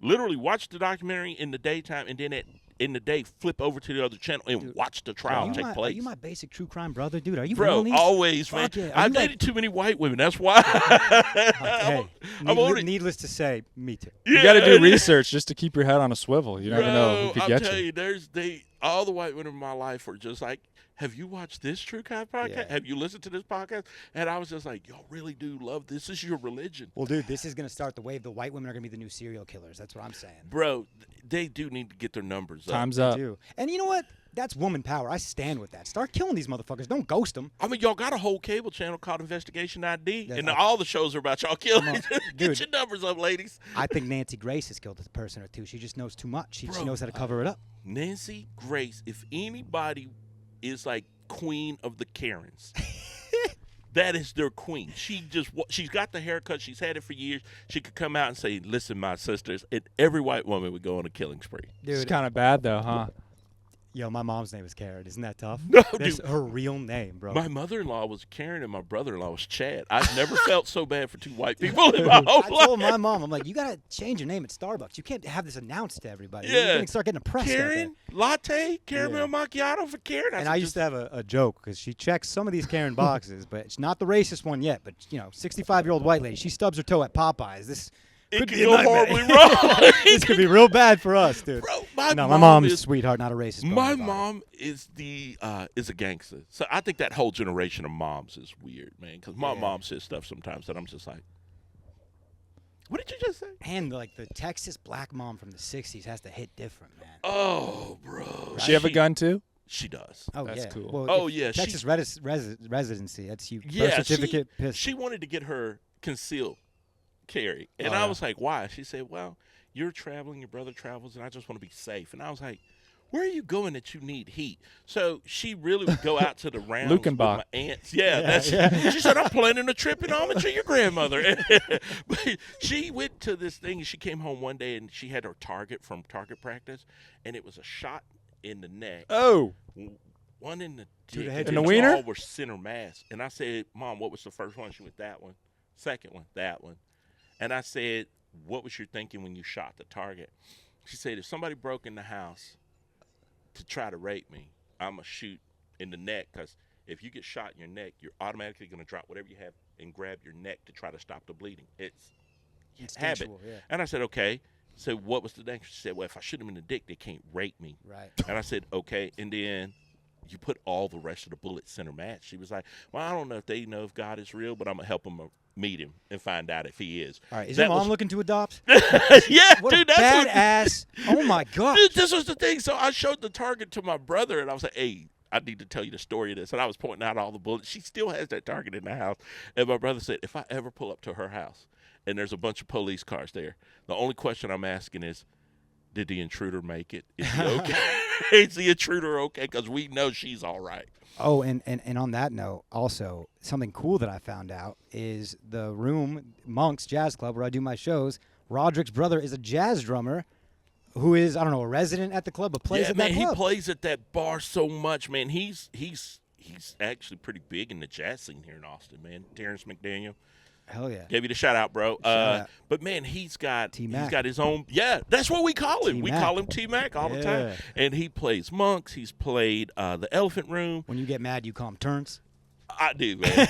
literally watch the documentary in the daytime and then in the day flip over to the other channel and watch the trial take Are place. you my basic true crime brother, dude? Are you Bro, on these? always, man. Fuck yeah. Are I've you like- dated too many white women. That's why. Hey, I'm on it. needless to say, me too. You got to do Yeah, research just to keep your head on a swivel. You never know who could I'll get tell you. you, all the white women in my life were just like, have you watched this true crime podcast? Yeah. Have you listened to this podcast? And I was just like, y'all really do love this. This is your religion. Well, dude, this is going to start the wave. The white women are going to be the new serial killers. That's what I'm saying. Bro, they do need to get their numbers up. Time's up. Too. And you know what? That's woman power. I stand with that. Start killing these motherfuckers. Don't ghost them. I mean, y'all got a whole cable channel called Investigation ID, That's and up. all the shows are about y'all killing. Get Dude. your numbers up, ladies. I think Nancy Grace has killed a person or two. She just knows too much. She Bro, knows how to cover it up. Nancy Grace, if anybody is like queen of the Karens, that is their queen. She's got the haircut. She's had it for years. She could come out and say, "Listen, my sisters," and every white woman would go on a killing spree. It's Dude, kind of bad though, huh? yo, my mom's name is Karen. Isn't that tough? No, That's dude. her real name, bro. My mother-in-law was Karen, and my brother-in-law was Chad. I've never felt so bad for two white people in my whole I life. told my mom, I'm like, you gotta change your name at Starbucks. You can't have this announced to everybody. Yeah. You're gonna start getting oppressed out there. Karen latte, caramel macchiato for Karen. And I used to have a joke because she checks some of these Karen boxes, but it's not the racist one yet. But 65-year-old white lady, she stubs her toe at Popeyes. This It could could be a go nightmare. horribly wrong. This could be real bad for us, dude. Bro, my no, mom my mom's is sweetheart, not a racist. bone My in her body. mom is is a gangster. So I think that whole generation of moms is weird, man. Because my Yeah. mom says stuff sometimes that I'm just like, what did you just say? And like the Texas black mom from the '60s has to hit different, man. Oh, bro. Does she have a gun too? She does. Oh That's yeah. cool. Well, Oh, if yeah, she- Texas residency. That's you. Yeah, Birth certificate. pistol. she wanted to get her concealed carry. And Oh, I yeah. was like, why? She said, well, you're traveling, your brother travels, and I just want to be safe. And I was like, where are you going that you need heat? So she really would go out to the rounds with Lukenbach. my aunts. Yeah, yeah. She said, I'm planning a trip in Almond to your grandmother. But she went to this thing, and she came home one day, and she had her target from target practice, and it was a shot in the neck, Oh. one in the To the dick, head. and In the they wiener? all were center mass. And I said, Mom, what was the first one? She went, that one. Second one, that one. And I said, what was your thinking when you shot the target? She said, if somebody broke in the house to try to rape me, I'm going to shoot in the neck, because if you get shot in your neck, you're automatically going to drop whatever you have and grab your neck to try to stop the bleeding. It's habit. Instinctual, yeah. And I said, okay. So what was the next? She said, well, if I shoot him in the dick, they can't rape me. Right. And I said, okay. And then you put all the rest of the bullets center match. She was like, well, I don't know if they know if God is real, but I'm going to help them meet him and find out if he is. All right, is That your mom was- looking to adopt? Yeah, What dude, a that's badass. Oh, my God. Dude, this was the thing. So I showed the target to my brother, and I was like, hey, I need to tell you the story of this. And I was pointing out all the bullets. She still has that target in the house. And my brother said, if I ever pull up to her house and there's a bunch of police cars there, the only question I'm asking is, did the intruder make it? Is he okay? Is the intruder okay? Because we know she's all right. Oh, and on that note, also, something cool that I found out is the room, Monk's Jazz Club, where I do my shows, Roderick's brother is a jazz drummer who is, I don't know, a resident at the club, but plays at that He club. plays at that bar so much, man. He's actually pretty big in the jazz scene here in Austin, man. Terrence McDaniel. Hell yeah. Gave you the shout out, bro. out. But man, he's got T-Mac. his own. Yeah, that's what we call him. We T-Mac. call him T-Mac all the time. Yeah. And he plays Monks. He's played the Elephant Room. When you get mad, you call him Turns. I do, man.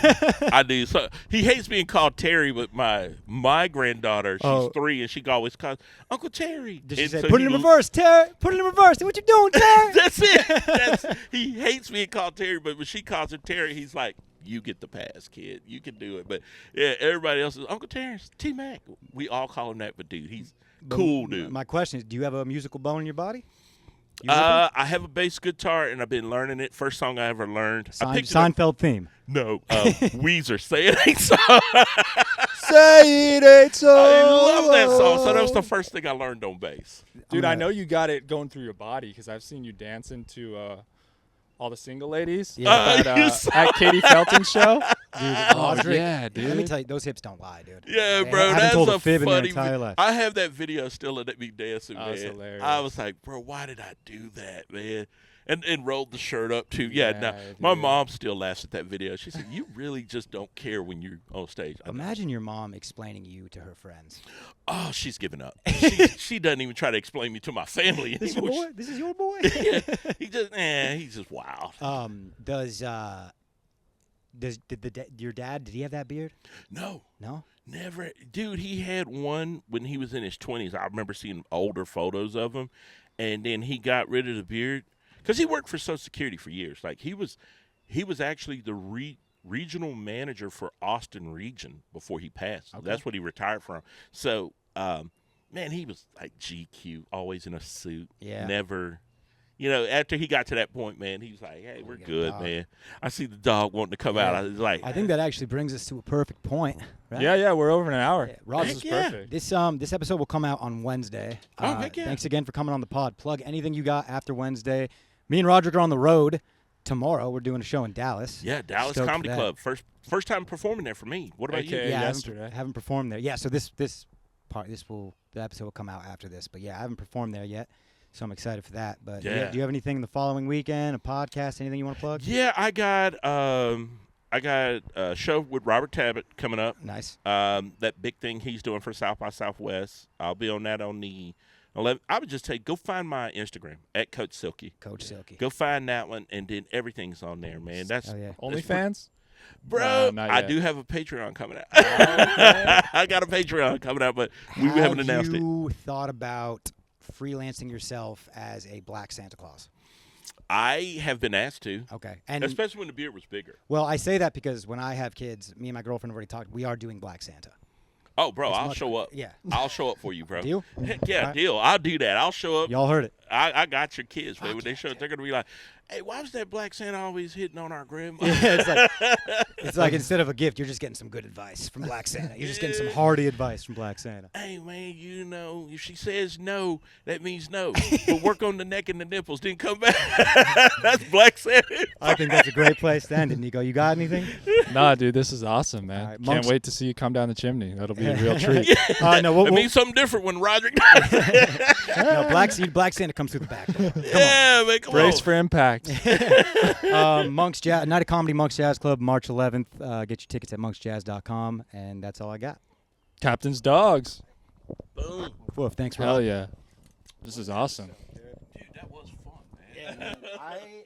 I do. So he hates being called Terry, but my granddaughter, she's 3, and she always calls Uncle Terry. Did she And say, so put it he in reverse, Terry? Put it in reverse. What you doing, Terry? That's it. He hates being called Terry, but when she calls him Terry, he's like, you get the pass, kid. You can do it. But, yeah, everybody else is, Uncle Terrence, T-Mac. We all call him that, but, dude, he's cool, dude. My question is, do you have a musical bone in your body? I have a bass guitar, and I've been learning it. First song I ever learned. I picked it up. Seinfeld theme. No, Weezer, Say It Ain't So. Say it ain't so. I love that song. So that was the first thing I learned on bass. Dude, I know you got it going through your body because I've seen you dancing to all the single ladies at Katie Felton's show. Dude, Oh, Roderick, yeah, dude. Let me tell you, those hips don't lie, dude. Yeah, They bro, haven't that's told a fib in their funny. entire life. I have that video still of me dancing, That was man. hilarious. I was like, bro, why did I do that, man? And rolled the shirt up too. Yeah, Yeah, now my dude. mom still laughs at that video. She said, "You really just don't care when you're on stage." Imagine your mom explaining you to her friends. Oh, she's given up. She doesn't even try to explain me to my family This is your anymore. boy? This is your boy? Yeah, he's just wild. Your dad, did he have that beard? No. No? Never, dude. He had one when he was in his 20s. I remember seeing older photos of him, and then he got rid of the beard because he worked for Social Security for years. Like he was actually the regional manager for Austin region before he passed. Okay. That's what he retired from. So, man, he was like GQ, always in a suit. Yeah. Never. You know, after he got to that point, man, he was like, "Hey, we're get a good, dog." man." I see the dog wanting to come out. I was like, I think that actually brings us to a perfect point. Right? Yeah, we're over an hour. Yeah, Rob, This is Heck yeah. perfect. This episode will come out on Wednesday. Oh, heck yeah. Thanks again for coming on the pod. Plug anything you got after Wednesday. Me and Roderick are on the road tomorrow. We're doing a show in Dallas. Yeah, Dallas Stoked for Comedy that. Club. First time performing there for me. What about you? AKA Yeah, yesterday. I haven't performed there. Yeah, so the episode will come out after this. But yeah, I haven't performed there yet, so I'm excited for that. But Yeah. do you have anything the following weekend? A podcast? Anything you want to plug? Yeah, I got a show with Robert Tabbitt coming up. Nice. That big thing he's doing for South by Southwest. I'll be on that on the 11th. I would just say go find my Instagram at Coach Silky. Coach Silky. Go find that one, and then everything's on there, man. That's Oh, yeah. OnlyFans? bro. Not I yet. do have a Patreon coming out. I got a Patreon coming out, but we haven't announced it. Have you thought about freelancing yourself as a black Santa Claus? I have been asked to, Okay. And especially when the beard was bigger. well, I say that because when I have kids, me and my girlfriend have already talked. We are doing Black Santa. Oh, bro, It's I'll much- show up. Yeah. I'll show up for you, bro. Deal? Heck yeah, All right. deal. I'll do that. I'll show up. Y'all heard it. I got your kids, man. When they show up, they're gonna be like, "Hey, why was that Black Santa always hitting on our grandma?" Yeah, it's like instead of a gift, you're just getting some good advice from Black Santa. You're just getting some hearty advice from Black Santa. Hey, man, you know, if she says no, that means no. But work on the neck and the nipples, then come back. That's Black Santa. I think that's a great place to end it, Niko. You got anything? Nah, dude, this is awesome, man. All right, Can't Monks- wait to see you come down the chimney. That'll be a real treat. No, It means something different when Roderick. no, Black Santa comes through the back door. Yeah, man, come Brace on. for impact. Monks Jazz, Night of Comedy, Monks Jazz Club, March 11th. Get your tickets at monksjazz.com, and that's all I got. Captain's Dogs. Boom. Woof, thanks, Rob. Hell yeah. This is awesome. Dude, that was fun, man. I